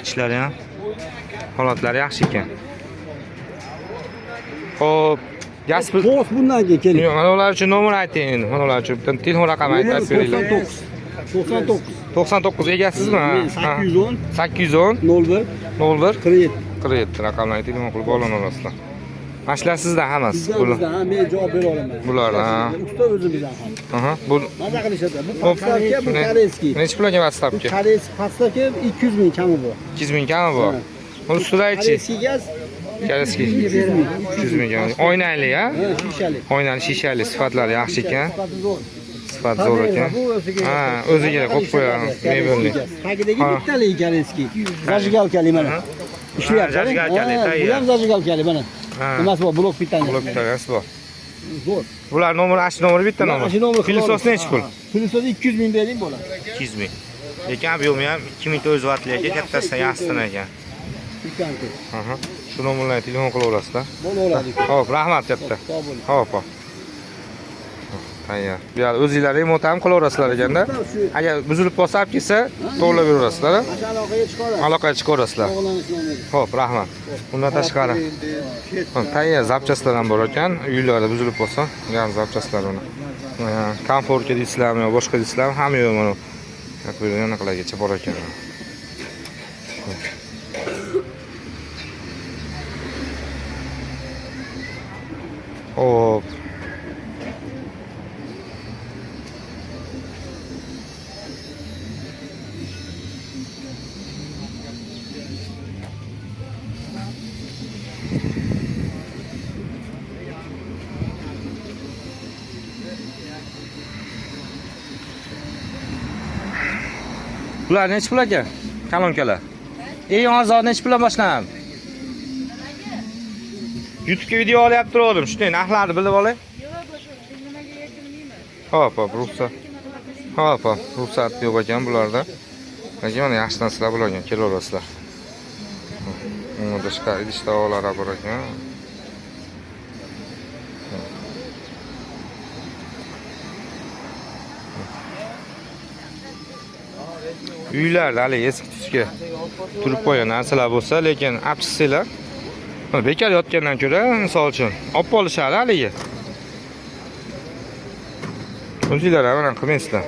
İşlari ham holatlari yaxshi ekan. Xo'p, gaz pul. To'g'ri bundan keling. Yo'q, mana ular uchun nomer ayting endi. Mana ular uchun bitta telefon raqami aytib beringlar. 99. 99 egasizmi? 810 810 01 01 47. 47 raqamlarga telefon qilib olana olasizlar. Mana shular sizda hammasi. Bizdan ham men javob bera olaman. Bular, ha. Usta o'zimizdan ham. Aha, bu Maza qilishadi. Bu pastavka, bu koreyskiy. necha pul ekan pastavka? Koreyskiy pastavka 200 ming kami bu. 200 ming kami bu. Uni ustida-chi? Koreyskiy gaz Koreyskiy 200 ming. 300 ming. Oynali, ha? Ha, shishali. Oynali, shishali sifatlari yaxshi ekan. Sifati zo'r. Sifat zo'r ekan. Ha, o'ziga qo'yib qo'yamiz, mebelni. Tagidagi bittalik koreyskiy. Zajigalkali mana. Ishlayapti. Zajigalkali, tayyor. Bu ham zajigalkali mana. Nimasi bor? Blok pitaniya. Blok bitagasi bor. Zo'r. Bular nomeri, ash nomeri bitta nomer. Ash nomeri. Pilisos nechi pul? Pilisos 200 ming bering bo'ladi. 200 ming. Lekin obyomi ham 2400 vattli ekan, kattasidan yaxshidan ekan. Pikanka. Aha. Shu nomerlarga telefon qilaverasizlar. Bo'laveradi. Xo'p, rahmat katta. Sog' bo'ling. Xo'p. Tayyor. Bu yer o'zingizlar remont ham qilaverasizlar ekanda. Agar buzilib qolsa, olib kelsa, to'g'rilab beraverasizlar. Aloqaga chiqaradi. Aloqaga chiqaverasizlar. Xo'p, rahmat. Bundan tashqari tayyor zapchastlar ham bor ekan. Uylarda buzilib qolsa, ya'ni zapchastlar buni. Komfortga deysizlarmi yo boshqa deysizlarmi, hamma yo'q mana. Anaqilargacha bor ekan. Hop. Bular necha pul aka? Kalonkalar. Eng ozod necha puldan boshlanadi? YouTube'ga video olyapti turdim. Shunday narxlarni bilib olay. Hop, ruxsat. Hop, ruxsat yo'q ekan bularda. Lekin mana yaxshi narsalar bor ekan, kelaverasizlar. Unda boshqa idish-tovoqlar bor ekan. Uylarda hali eski tusga turib qo'ygan narsalar bo'lsa, lekin apsizlar bekor yotgandan ko'ra, misol uchun olib olishadi haligi. O'zingizlar ham mana qilmaysizlar.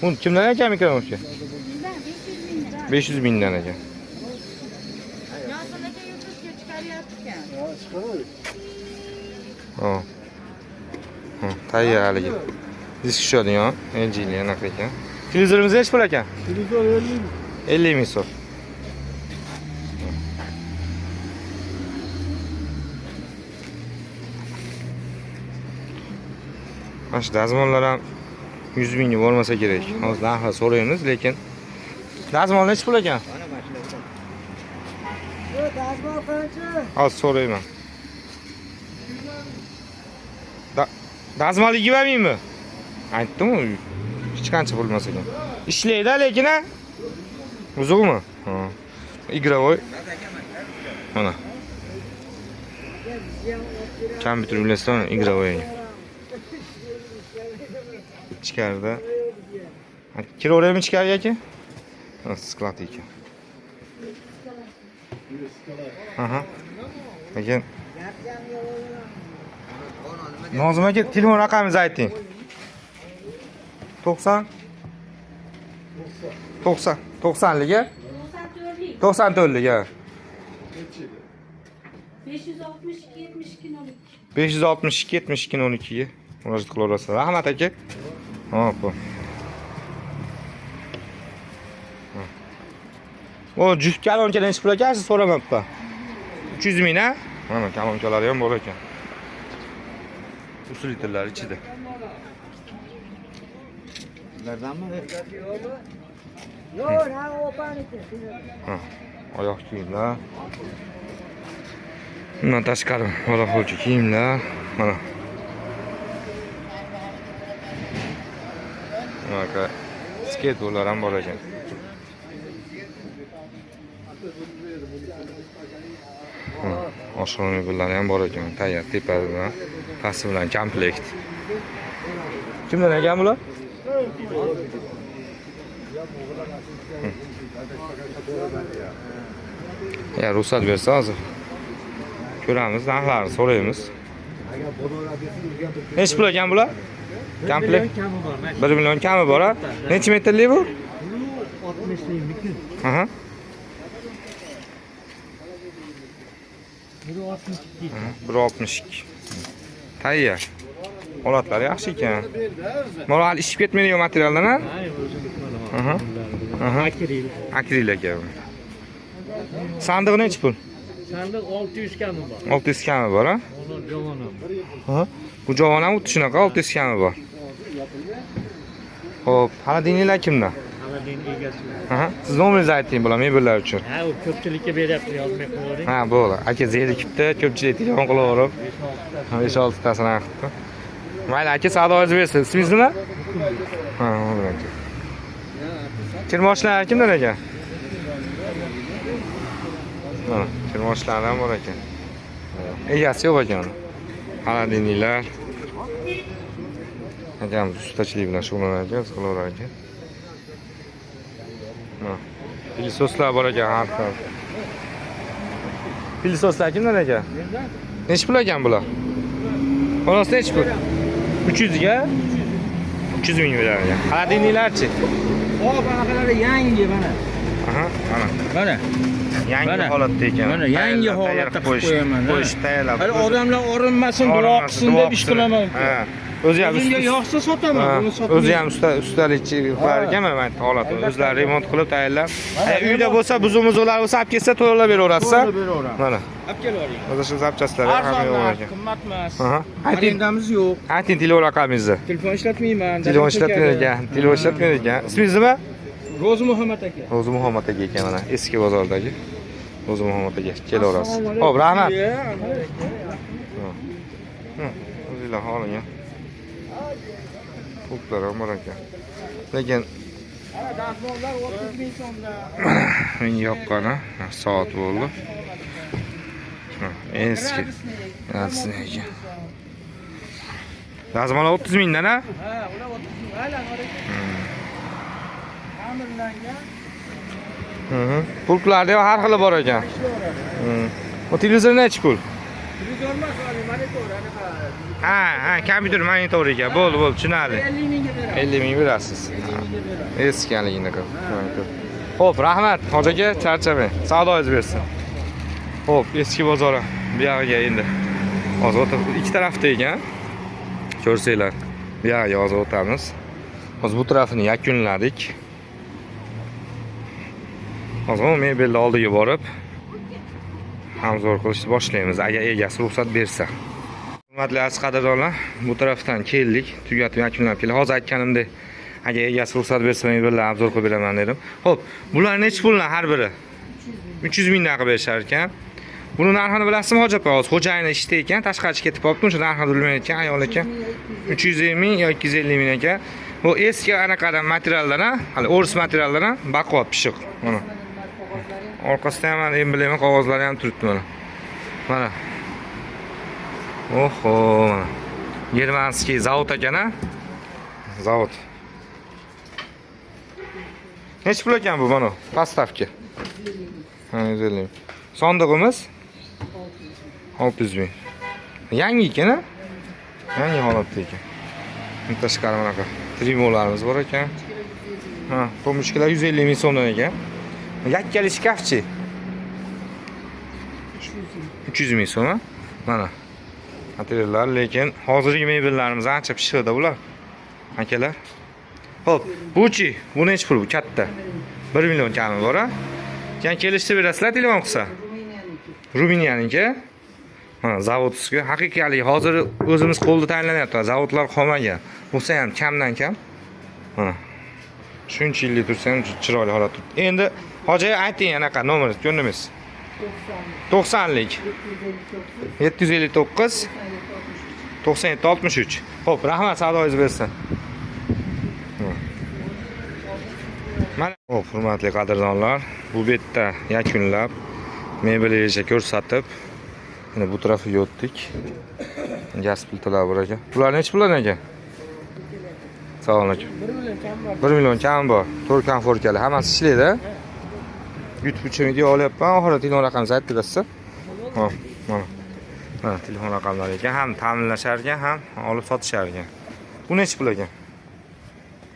Buni kimdan ekan mikron o'sha? 500 mingdan ekan. Oh. Tayyor haligi. Disk tushadigan, LG'li anaqa ekan. Televizorimiz nechi pul ekan? Televizor 50 ming so'm. Mana shu dazmollar ham 100 mingga bo'lmasa kerak. Hozir narxini so'raymiz, lekin dazmol nechi pul ekan? Dazmol qancha? Hozir so'rayman. Dazmol 20 mingmi? Aytdim-ku, hech qancha bo'lmas ekan. Ishlaydi lekin a? Uzug'mi? Ha. Igrovoy. Mana. Kompyuter bilasizmi? Igrovoy. Ichkarida. Kiraveraymi ichkariga aka? Sklad ekan. Aha. Lekin Nozim aka, telefon raqamingizni ayting. 90 liga 94 liga 562 72 12 ga murojaat qilaverasizlar. Rahmat aka. Hop. O juft kalonka nechi pul ekan, siz so'ramabman. 300 ming a? Mana kalonkalari ham bor ekan. Usul litrlar ichida. Nerdanmi? Yo'q, na o'paniki. Oyoq kiyimlar. Bundan tashqari oyoqlovchi kiyimlar. Mana. Mana skateboardlar ham bor ekan. Oshxona mebellari ham bor ekan. Tayyor tepadan pasti bilan komplekt. Kimdan ekan bular? Ya ruxsat bersa hozir ko'ramiz, narxlarini so'raymiz. Nechi pul ekan bular? Komplekt 1 million kami bor a? Necha metrli bu? 60'lıyım. Aha. 1.62. Tayyor. Holatlari yaxshi ekan. Mana hali ishib ketmaydigan materialdan a? Aha. Aha. Akril ekan. Sandig'i nechi pul? Sandiq 600 kami bor. 600 kami bor a? Ular javon ham. Ha? Bu javon ham xuddi shunaqa 600 kami bor. Xo'p, hali dininglar kimda? Haladin egasi. Aha. Siz nomeringizni ayting bular mebellar uchun. Ha, u ko'pchilikka beryapti, yozmay qo'ying. Ha, bo'ldi. Aka zerikibdi, ko'pchilik telefon qilaverib. 5-6 tasini qilibdi. Mayli, aka savdoingizni bersin. Ismingiz nima? Ha, bo'ldi aka. Kirmoshlar kimdan ekan? Mana, kirmoshlar ham bor ekan. Egasi yo'q ekan. Xaladiniylar. Akamiz ustachilik bilan shug'ullanadigan, qilaverar ekan. Pilsoslar bor ekan har xil. Pilsoslar kimdan ekan? Nechi pul ekan bular? Xolos nechi pul? 300 ga 300 ming berar ekan. Xaladiniylarchi? Bunaqalari yangi mana. Aha, mana. Mana. Yangi holatda ekan. Mana yangi holatda qilib qo'yaman. Qo'yish tayyorlab. Hali odamlar orinmasin, duo qilsin deb ish qilaman. Ha. O'zi ham O'zimga yoqsa sotaman, buni sotmayman. o'zi ham ustalikchi qilar ekanman men holatni. O'zlari remont qilib tayyorlab. Uyda bo'lsa, buzumuzlar bo'lsa, olib kelsa to'g'rilab beraverasiz. Mana. Olib kelib O'zi shu zapchastlar ham yo'q ekan. Qimmat emas. Aha. Ayting, Arendamiz yo'q. ayting telefon raqamingizni. Telefon ishlatmayman. Telefon ishlatmaydigan. Telefon ishlatmaydigan. Ismingiz nima? Ro'zi Muhammad aka. O'zi Muhammad aka ekan mana, eski bozordagi. O'zi Muhammad aka kelaverasiz. Xo'p, rahmat. O'zinglar xohlagan. Pullar ham bor ekan. Lekin Dazmollar 30 ming so'mda. menga yoqqani soat bo'ldi. Eski. Rasmi ekan. Dazmollar 30 mingdan a? Ha, ular 30 ming. Hala ta'mirlangan. Pultlarda ham har xili bor ekan. Bu televizor nechi pul? Televizor emas, monitor, Ha, kompyuter monitor ekan. Bo'ldi, tushunadi. 50 mingga beraman. 50 ming berasiz. Eskiligini qilib. Xo'p, rahmat. Hoji aka, charchamang. Savdoingiz bersin. Xo'p, eski bozor bu yoqqa endi. Hozir ikki tarafda ekan. Ko'rsanglar. Bu yoqqa hozir o'tamiz. Hozir bu tarafini yakunladik. Hozir mebelni oldiga borib hamzor qilishni boshlaymiz, agar egasi ruxsat bersa. Hurmatli aziz qadrdonlar, bu tarafdan keldik, tugatib yakunlab keldik. Hozir aytganimdek, agar egasi ruxsat bersa, mebelni hamzor qilib beraman dedim. Xo'p, bular necha puldan har biri? 300 mingdan qilib berishar ekan. Buni narxini bilasizmi, Hoji aka? Hozir xo'jayini ishda ekan, tashqariga ketib qolibdi, o'sha narxini bilmayotgan ayol ekan. 350 ming yo 250 ming ekan. Bu eski anaqadan materiallar, hali o'ris materiallar, baquvvat pishiq. Mana. Orqasida ham emblema qog'ozlari ham turibdi mana. Mana. Oho, mana. Germanskiy zavod ekan-a? Zavod. Necha pul ekan bu mana? Postavka. 150 ming. Sondig'imiz 600 ming. Yangi ekan-a? Yangi holatda ekan. Tashqari mana bunaqa trimolarimiz bor ekan. Ha, pomishkalar 150 ming so'mdan ekan. Yakkali shkafchi 300 ming so'm. Mana materiallar, lekin hozirgi mebellarimiz ancha pishiqda bular. Akalar. Xo'p, buchi, bu necha pul bu katta? 1 million kami bor-a? Keyin kelishib berasizlar telefon qilsa. Ruminiyaniki. Mana zavodskiy, haqiqiy hozir o'zimiz qo'lda tayyorlanyapti. Zavodlar qolmagan. Bo'lsa ham kamdan kam. Mana. Shuncha yillik tursa ham chiroyli holat turibdi. Endi Hoji ayting anaqa nomer ko'ramiz. 90lik 759 97 63. Xo'p, rahmat, savdoingiz bersin. Mana, xo'p, hurmatli qadrdonlar, bu betda yakunlab, mebellarga ko'rsatib, mana bu tarafga o'tdik. Gaz plitalar bor ekan. Bular necha puldan ekan? Savob aka. 1 million kam bor. 4 konforkali, hammasi ishlaydi. YouTube video olyapman, oxirida telefon raqamingizni aytib berasiz. Xo'p, mana. Ha, telefon raqamlari ekan, ham ta'minlashar ekan, ham olib sotishar ekan. Bu necha pul ekan?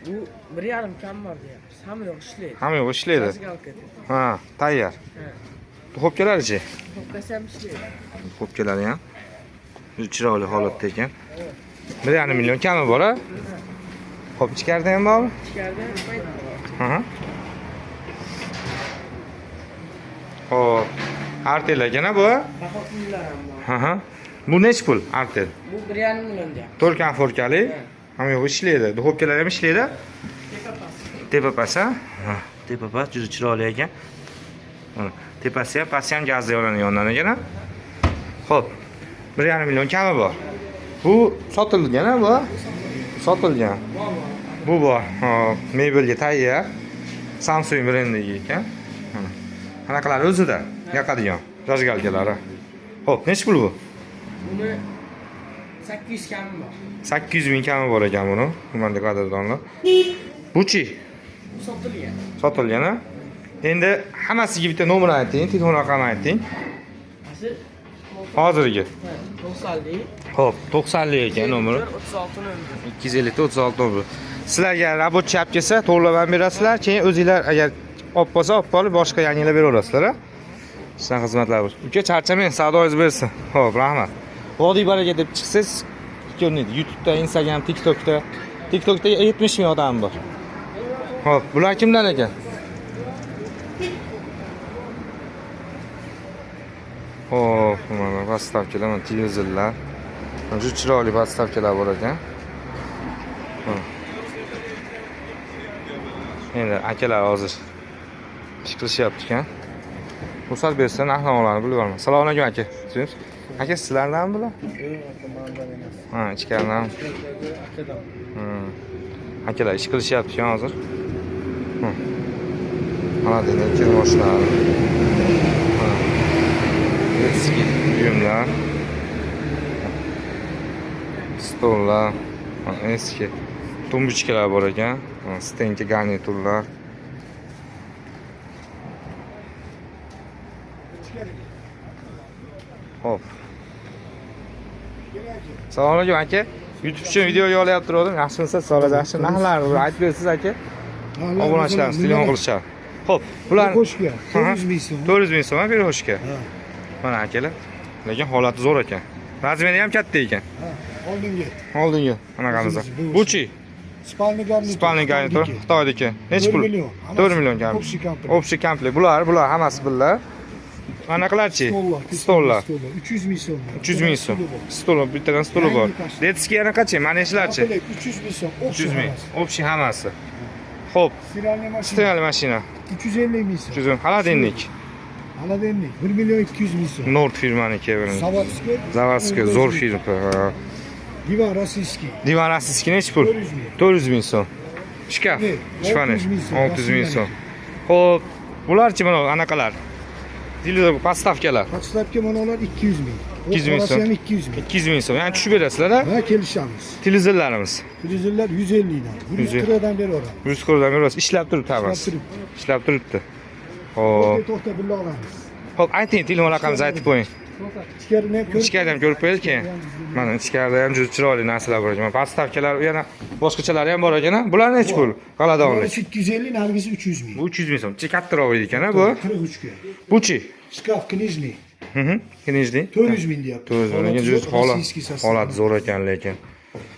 Bu 1,5 kam bor deyapsiz. Hamma yo'q ishlaydi. Hamma yo'q ishlaydi. Ha, tayyor. Duxovkalari-chi? Duxovkasi ham ishlaydi. Duxovkalari ham chiroyli holatda ekan. 1,5 million kami bor-a? Xo'p, ichkarida ham bormi? Ichkarida payt bor. Ha. Xo'p, artel ekan bu? Bahotiylar ham bor. Ha. Bu necha pul artel? Bu 1,5 million deyapti. 4 konforkali. Hamma yo'q ishlaydi. Duxovkalar ham ishlaydi. Tepapas, ha? Ha, tepapas juda chiroyli ekan. Mana, tepasi ham, pasti ham gazda yo'langan ekan. Xo'p, 1,5 million kami bor. Bu sotilgan-a bu? Sotilgan. Bu bor. Hop, mebelga tayyor. Samsung brendidagi ekan. Mana. Qanaqalar o'zida yoqadigan zajgalkalari. Xo'p, necha pul bu? Buni 800 kami bor. 800 ming kami bor ekan buni. Hurmatli qadrdonlar. Buchi Sotilgan. sotilgan a? Endi hammasiga bitta nomer ayting, telefon raqamini ayting. Hozirgi. 90lik. Xo'p, 90lik ekan nomeri. 36 250 36 Sizlarga robot chap kelsa, to'g'rilab ham berasizlar. Keyin o'zingizlar agar olib qolsa, olib qolib boshqa yangilar beraverasizlar, a? Shunaqa xizmatlar bor. Uka, charchamang, savdoingiz bersin. Xo'p, rahmat. Vodiy baraka deb chiqsangiz, ko'rinadi. YouTube'da, Instagram, TikTok'da. TikTok'da 70 ming odam bor. Xo'p, bular kimdan ekan? Xo'p, mana postavkalar, mana televizorlar. Juda chiroyli postavkalar bor ekan. Endi akalar hozir ish qilishyapti ekan. Ruxsat bersa, narx-navolarni bilib olaman. Assalomu alaykum aka. Aka, sizlardanmi bular? Ha, ichkaridan. Akalar ish qilishyapti ekan hozir. Mana deydi, kelib boshladi. Eski buyumlar. Stollar, eski tumbuchkalar bor ekan. Stenki garniturlar. Hop. Assalomu alaykum aka. YouTube uchun video yo'layapti turdim. Yaxshimisiz? Sog'lik yaxshi. Narxlar aytib bersiz aka. Obunachilarimiz telefon qilishadi. Xo'p, bular Qo'shga 400 ming so'm. 400 ming so'm bir ho'shga. Mana akalar. Lekin holati zo'r ekan. Razmeri ham katta ekan. Oldingi. Oldingi anaqamiz. Buchi Spalni garnitur. Spalni garnitur Xitoydagi. Necha pul? 4 million kam. Общий komplekt. Bular hammasi birga. Anaqalarchi? Stollar. 300 ming so'm. 300 ming so'm. Stol, bittadan stoli bor. Detskiy anaqachi? Manejlarchi? 300 ming so'm. 300 ming. Общий hammasi. Xo'p, Sirali mashina. stral mashina. 250 ming so'm. 300 Xaladenlik. Aladenlik 1 million 200 ming so'm. Nord firmaniki. Zavodskiy, zo'r firma. Divan rossiyskiy. Divan rossiyskiy necha pul? 400 ming so'm. Shkaf, shifani 600 ming so'm. Xo'p, bularchi mana anaqalar. Televizor postavkalar. Postavka mana ular 200 ming. 200 ming so'm. 200 ming. 200 ming so'm. Ya'ni tushib berasizlar-a? Va kelishamiz. Televizorlarimiz. Televizorlar 150 dan. 140 dan beraveramiz. 140 dan berasiz. Ishlab turibdi hammasi. Ishlab turibdi. Xo'p. To'xta birga olamiz. Xo'p, ayting, telefon raqamingizni aytib qo'ying. Ichkarini ham ko'rib. Ichkarida ham ko'rib qo'yaylik keyin. Mana ichkarida ham juda chiroyli narsalar bor ekan. Postavkalar yana boshqachalari ham bor ekan. Bular necha pul? Qaladonlik. 250, nargisi 300 ming. Bu 300 ming so'm. Kattaroq ekan-a bu. 43 ga. Buchi. Shkaf knижный. Knижный. 400 ming deyapti. 400 ming. Holat zo'r ekan lekin.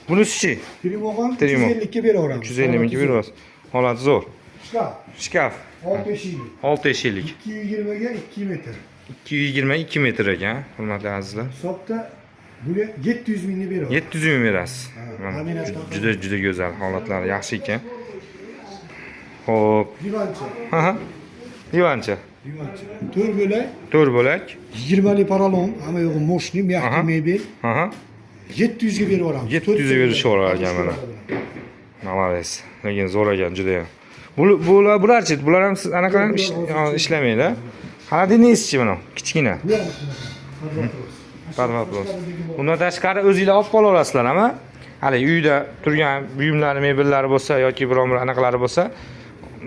Bunisi-chi? Trimogan Trimo. 350 ga beraveramiz. 350 mingga berasiz. Holat zo'r. Shkaf Shkaf 6 eshikli. 6 eshiklik. 220 ga 2 metr. 222 metr ekan, hurmatli azizlar. Hisobda buni 700 mingga beramiz. 700 ming berasiz. Mana juda go'zal holatlari yaxshi ekan. Xo'p. Divancha. Ha. Divancha. Divancha. 4 bo'lak. 4 bo'lak. 20 li paralon, hamma yo'g'i moshni, mягкий mebel. Aha. 700 ga beraveramiz. 700 ga berishar ekan mana. Молодец. Lekin zo'r ekan juda ham. Bularchi, bular ham siz anaqa ishlamaydi. Xaladeniysiz mana, kichkina. Parvapros. Undan tashqari o'zingizlar olib qolaverasizlar, ama hali uyda turgan buyumlari, mebellari bo'lsa yoki biron bir anaqalari bo'lsa,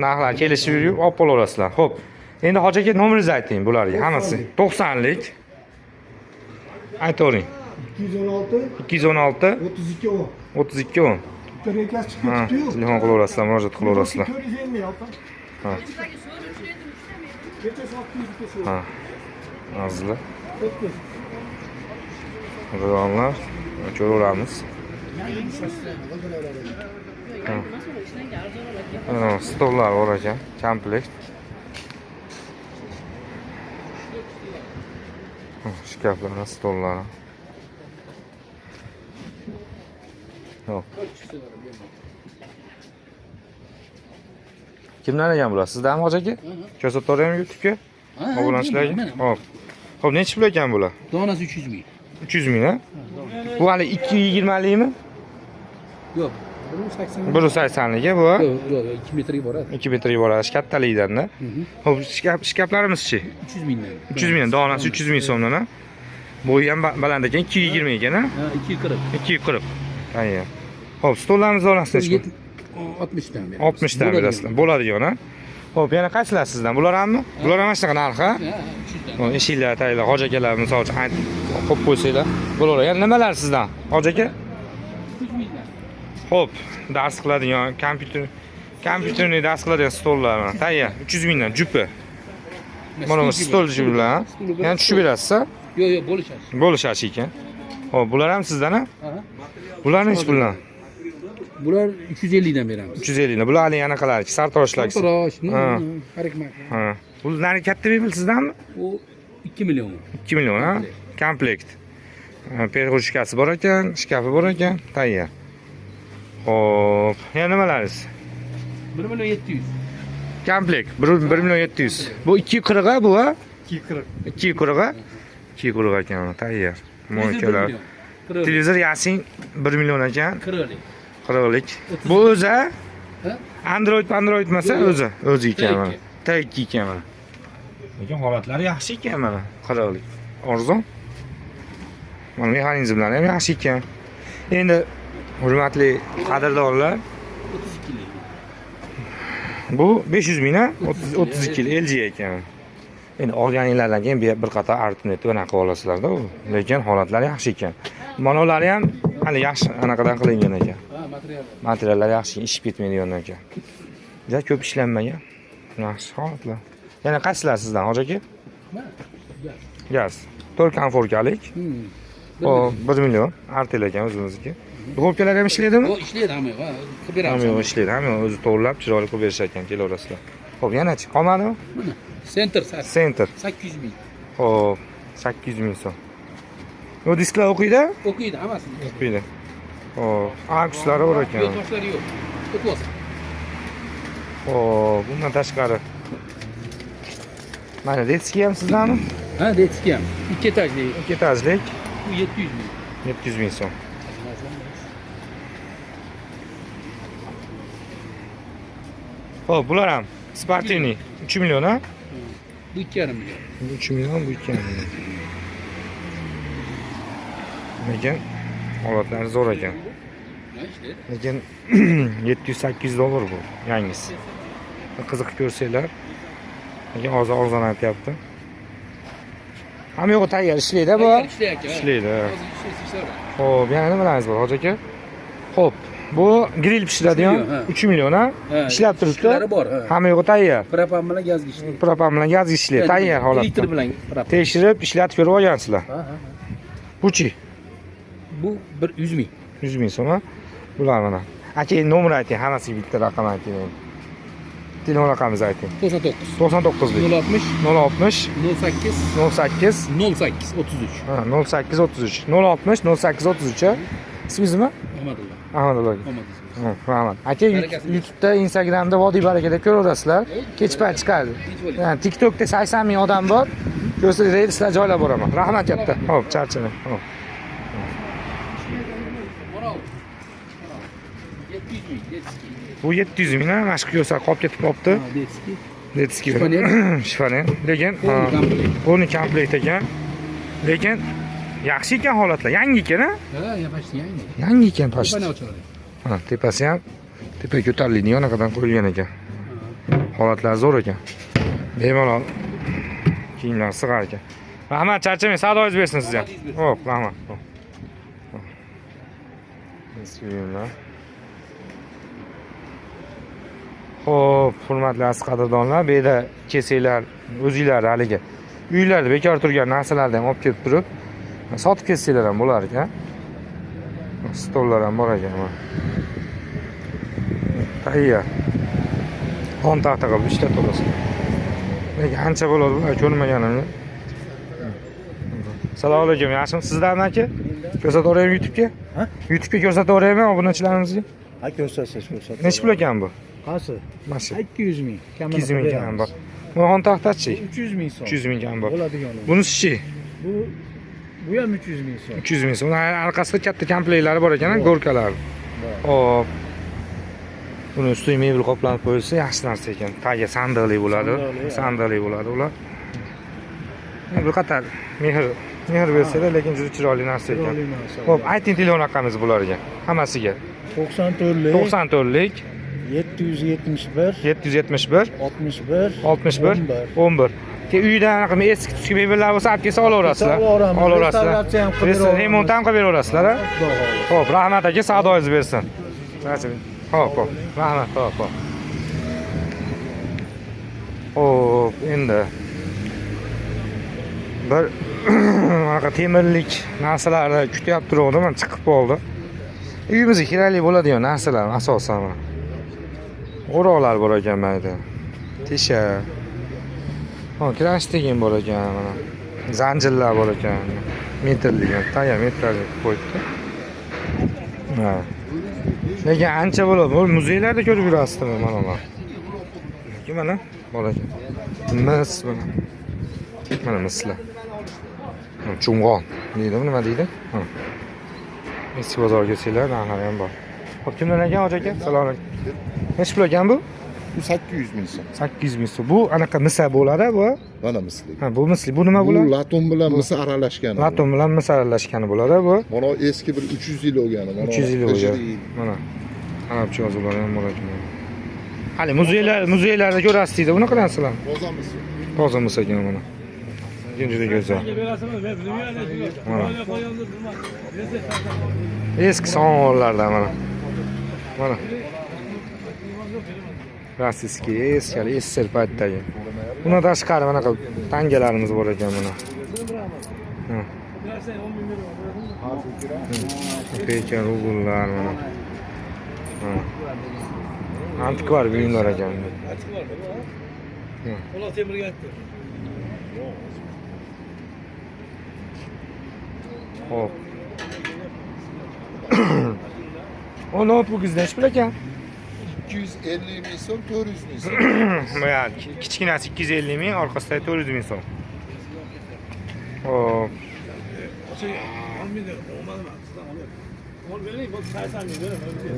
narxlar kelishib yurib olib qolaverasizlar. Xo'p. Endi Hoji aka nomeringizni ayting bularga hammasi. 90lik. Aytavering. 216 216 32 10. 32 10. Rekasi chiqib Ha, ketdi-yu. telefon qilaverasizlar, murojaat qilaverasizlar. 450 yo'q. Ha. Kecha sotdik shu. Ha. Azizlar. Bironlar ko'raveramiz. Mana stollar bor ekan, komplekt. Shkaflar, stollar. Hop. Kimlar ekan bular? Sizdanmi Hoji aka? Ko'rsatib ham YouTube'ga. Obunachilarga. Hop. Xo'p, necha pul ekan bular? Donasi 300 ming. 300 ming, ha? Bu hali 220likmi? Yo'q. 180lik bu? Yo'q, 2 metrga boradi. 2 metrga boradi, kattalikdan-da. Xo'p, shkaflarimiz-chi? 300 mingdan. 300 ming, donasi 300 ming so'mdan, ha? Bo'yi ham baland ekan, 220 ekan, ha? Ha, 240. 240. Tayyor. Xo'p, stollarimizni olasizmi? 60 dan beramiz. 60 dan berasizlar. Bo'ladigan, ha? Xo'p, yana qaysilar sizdan? Bular hammi? Bular ham shunaqa narxi, ha? Ha, 300 dan. Eshiklar, taylar, hoji akalar misol uchun aytib qo'yib qo'ysanglar. Bo'laveradi. Yana nimalar sizdan? Hoji aka? 300 dan. Xo'p, dars qiladigan kompyuterni dars qiladigan stollar mana. Tayyor, 300 mingdan jupi. Mana bu stol bilan, ha? Yana tushib berasiz, ha? Yo'q, yo'q, bo'lishadi. Bo'lishash ekan. Xo'p, bular ham sizdan, ha? Ha. Bularni hech puldan. Bular 350 dan beramiz. 350 dan. Bular hali anaqalar, sartaroshlar. Sartarosh, Ha. harikmat. Ha. Bularning katta mebel sizdanmi? U 2 million. 2 million, ha? Komplekt. Perxushkasi bor ekan, shkafi bor ekan, tayyor. Xo'p, yana nimalaringiz? 1 million 700. Komplekt 1 million 700. Bu 240 ga bu, ha? 240. 240 ga? 240 ekan, tayyor. Mo'kalar. Televizor Televizor Yasin 1 million ekan, 40. 40lik. Bu o'zi, ha? Ha? Android emas, o'zi ekan mana. Take. Take ekan mana. Lekin holatlari yaxshi ekan mana, 40lik. Arzon. Mana mexanizmlari ham yaxshi ekan. Endi hurmatli qadrdonlar, 32 lik. bu 500 ming, ha? 32 LG ekan. Endi olganinglardan keyin bir qator artnet va naqa olasizlar-da u. Lekin holatlari yaxshi ekan. Mana ular ham hali yaxshi anaqadan qilingan ekan. Ha, material. Materiallar yaxshi, ishib ketmaydigan ekan. Juda ko'p ishlanmagan. Yaxshi holatlar. Yana qaysilar sizdan, hoji aka? Gaz. 4 konforkalik. O 1 million. Artel ekan o'zimizniki. Duxovkalar ham ishlaydimi? O ishlaydi hamma, ha. Qilib beramiz. Hamma ishlaydi, hamma o'zi to'g'rilab, chiroyli qilib berishar ekan, kelaverasizlar. Xo'p, yana-chi qolmadimi? Mana Center Center. 800 ming. Xo'p, 800 ming so'm. Bu disklar o'qiydi? O'qiydi hammasini. O'qiydi. Xo'p, akuslari bor ekan. Toshlari yo'q. O'qiyapsiz. Xo'p, bundan tashqari. Mana detski ham sizdanmi? Ha, detski ham. 2 etajli. 2 etajlik, Bu 700 ming. 700 ming so'm. Xo'p, bular ham sportivniy 3 million, ha? Bu 2,5 million. Bu 3 million, bu 2 million. Lekin holatlari zo'r ekan. Ha, işte. Lekin 700-800 dollar bu yangisi. Qiziqib ko'rsanglar. Lekin hozir arzon aytyapti. Hamma yo'q tayyor ishlaydi bu. Ishlayapti. Ishlaydi. Hozir ishlaysiz. Xo'p, yana nimalarimiz bor, hoji aka? Xo'p, bu grill pishiradigan 3 million, ha. 3 million, ha? Ha, Ishlab turibdi. ishlari bor, ha. Hamma yo'q tayyor. Propan bilan gazga ishlaydi. Propan bilan gaz ishlaydi, tayyor holatda. Elektr bilan propan. Tekshirib, ishlatib ko'rib olgansizlar. Ha, ha. Buchi? Bu 100 ming. 100 ming so'm, ha? Bular mana. Aka, nomer ayting, hammasiga bitta raqam ayting. Telefon raqamingizni ayting. 99. 99 lik. 060 060 08 08 08 33. ha 08 33 060 08 33, ha? Ismingiz nima? Ahmadullo. Ahmadullo. Ahmad. Rahmat. Aka, YouTube'da, Instagram'da Vodiy barakada ko'raverasizlar. Kech payt chiqadi. Yani TikTok'da 80 ming odam bor. Ko'rsanglar, reelslar joylab boraman. Rahmat katta. Xo'p, charchadim. Xo'p. Bravo. 700 ming, detski. Bu 700 ming, ha? Mashq ko'rsat, qolib ketib qolibdi. Ha, detski. Detski. Shifonier. Shifonier. Lekin Qo'lni komplekt. qo'lni komplekt ekan. Lekin yaxshi ekan holatlar. Yangi ekan, ha? Ha, yapashni yangi. Yangi ekan pashti. Bana ochadi. Ha, tepasi ham tepaga ko'tariladigan anaqadan qo'yilgan ekan. Holatlar zo'r ekan. Bemalol kiyimlar sig'ar ekan. Rahmat, charchamang, savdoingiz bersin sizga. Xo'p, rahmat. Xo'p, hurmatli aziz qadrdonlar, bu yerda kelsanglar, o'zinglar haligi uylarda bekor turgan narsalarni ham olib kelib turib, sotib ketsanglar ham bo'lar ekan. Stollar ham bor ekan. Tayyor. 10 taxta qilib ishlatib olasiz. Lekin ancha bo'ladi bular ko'rmaganimni. Assalomu alaykum, yaxshimi? Sizlarmi aka? Ko'rsataveraymi YouTube'ga? Ha? YouTube'ga ko'rsataveraymi obunachilarimizga? Ha, ko'rsatasiz, ko'rsatasiz. Necha pul ekan bu? Qaysi? Mana 200 ming. 200 ming kam bor. Bu 10 taxtachi? 300 ming so'm. 300 ming kam bor. Bo'ladigan. Bunisi-chi? Bu ham 300 ming so'm. 300 ming so'm. Orqasida katta komplektlari bor ekan, go'rkalar. Hop. Buni ustiga mebel qoplanib qo'yilsa, yaxshi narsa ekan. Tagiga sandiqli bo'ladi. Sandiqli bo'ladi ular. Bu qator mehr mehr bersanglar, lekin juda chiroyli narsa ekan. Chiroyli narsa. Xo'p, ayting telefon raqamingiz bularga. Hammasiga. 94lik 94lik 771 771 61 61 11. Uyda anaqa eski tuski mebellar bo'lsa, olib kelsa olaverasizlar. Olaveramiz. Olaverasizlar. Restavratsiya ham qilib beraveramiz. Remont ham qilib beraverasizlar, ha? Xo'p, rahmat aka, savdoyingiz bersin. Xo'p, rahmat, xo'p. Xo'p, endi bir anaqa temirlik narsalarni kutyapti turgandim, men chiqib qoldi. Uyimizga kerakli bo'ladigan narsalar asosan. O'roqlar bor ekan mayda. Tesha. Kirash degan bor ekan mana. Zanjirlar bor ekan. Metrlik, taya metrlik qo'yibdi. Ha. Lekin ancha bo'ladi. Bu muzeylarda ko'rib yurasizmi mana ular. Lekin mana bor ekan. Mis mana. Mana mislar. Chungon deydimi, nima deydi? Ha. Eski bozorga kelsanglar, narxlari ham bor. Xo'p, kimdan ekan hoji aka? Salom alaykum. Nech pul ekan bu? Bu 800 ming so'm. 800 ming so'm. Bu anaqa misa bo'ladi bu? Mana misli. Ha, bu misli. Bu nima bo'ladi? Bu laton bilan misa aralashgani. Laton bilan misa aralashgani bo'ladi bu. Mana eski bir 300 yil bo'lgani. 300 yil bo'lgan. Mana. Arabcha yozuvlar ham bor ekan. Hali muzeylarda ko'rasiz deydi. Bunaqa narsalar. Toza misa. Toza misa ekan mana. Juda go'zal. Mana. Eski samovarlardan mana. Mana. Rossiyskiy, eski SSR paytdagi. Bundan tashqari mana tangalarimiz bor ekan mana. Ha. Pekar rubullar mana. Ha. Antikvar buyumlar ekan. Ular temirga aytdi. Hop. O notebook'ingiz nech pul ekan? 250 ming so'm, 400 ming so'm. Mana kichkinasi 250 ming, orqasidagi 400 ming so'm. Hop.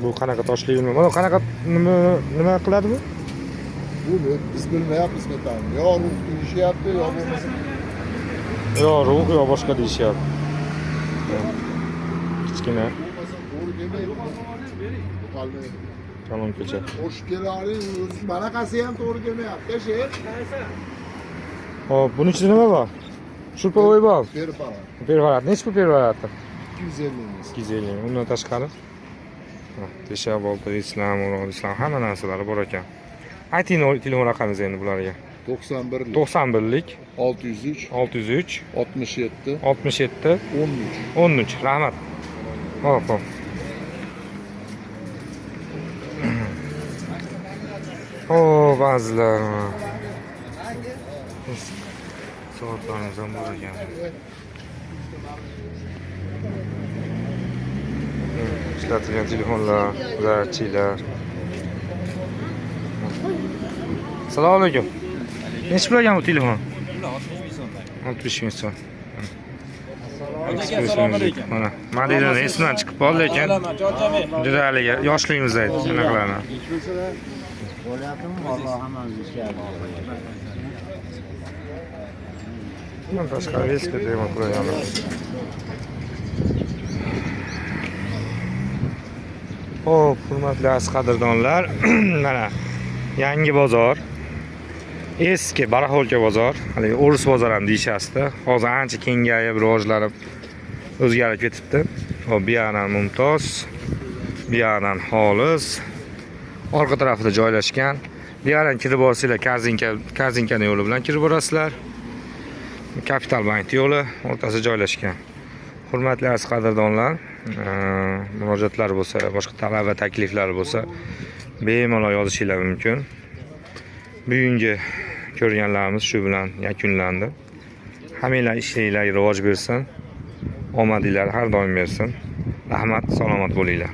Bu qanaqa toshli bilmayman. Mana qanaqa nima qiladi bu? Bu biz bilmayapmiz metalni. Yo ruh deyishyapti, yo bo'lmasa. Yo ruh, yo boshqa deyishyapti. Kichkina. Tamam kecha. Xo'sh kelaring, bunaqasi ham to'g'ri kelmayapti, sher. Hop, buning ichida nima bor? Shurpovoy bor. Perparat. Pervarat, nech pul pervaratda? 250 ming. 250 ming. Undan tashqari tesha, bolta, islam, islam hamma narsalari bor ekan. Ayting telefon raqamingiz endi bularga. 91lik 91lik 603 603 67 67 13. 13. Rahmat. Hop, hop. O, ba'zilar. Soatlarimiz ham bor ekan. İşletilgan telefonlar, zararchilar. Assalomu alaykum. Nech pul ekan bu telefon? 60 ming so'm. Assalomu alaykum. Mana modelini esimdan chiqib qoldi lekin juda hali yoshligimizda shunaqalarni. Bundan tashqari velosiped ham qo'ygan. Xo'p, hurmatli aziz qadrdonlar, mana yangi bozor. Eski Baraxolka bozor, haligi O'ris bozor ham deyshasdi. Hozir ancha kengayib, rivojlanib, o'zgarib ketibdi. Xo'p, bu yerdan Mumtoz, bu yerdan Xolis, orqa tarafida joylashgan. Bu yerdan kirib borsanglar, Korzinkani yo'li bilan kirib borasizlar. Kapital bank yo'li o'rtasida joylashgan. Hurmatli aziz qadrdonlar, murojaatlar bo'lsa, boshqa talab va takliflar bo'lsa, bemalol yozishinglar mumkin. Bugungi ko'rganlarimiz shu bilan yakunlandi. Hammanglar ishlaringlarga rivoj bersin. Omadinglar har doim bersin. Rahmat, salomat bo'linglar.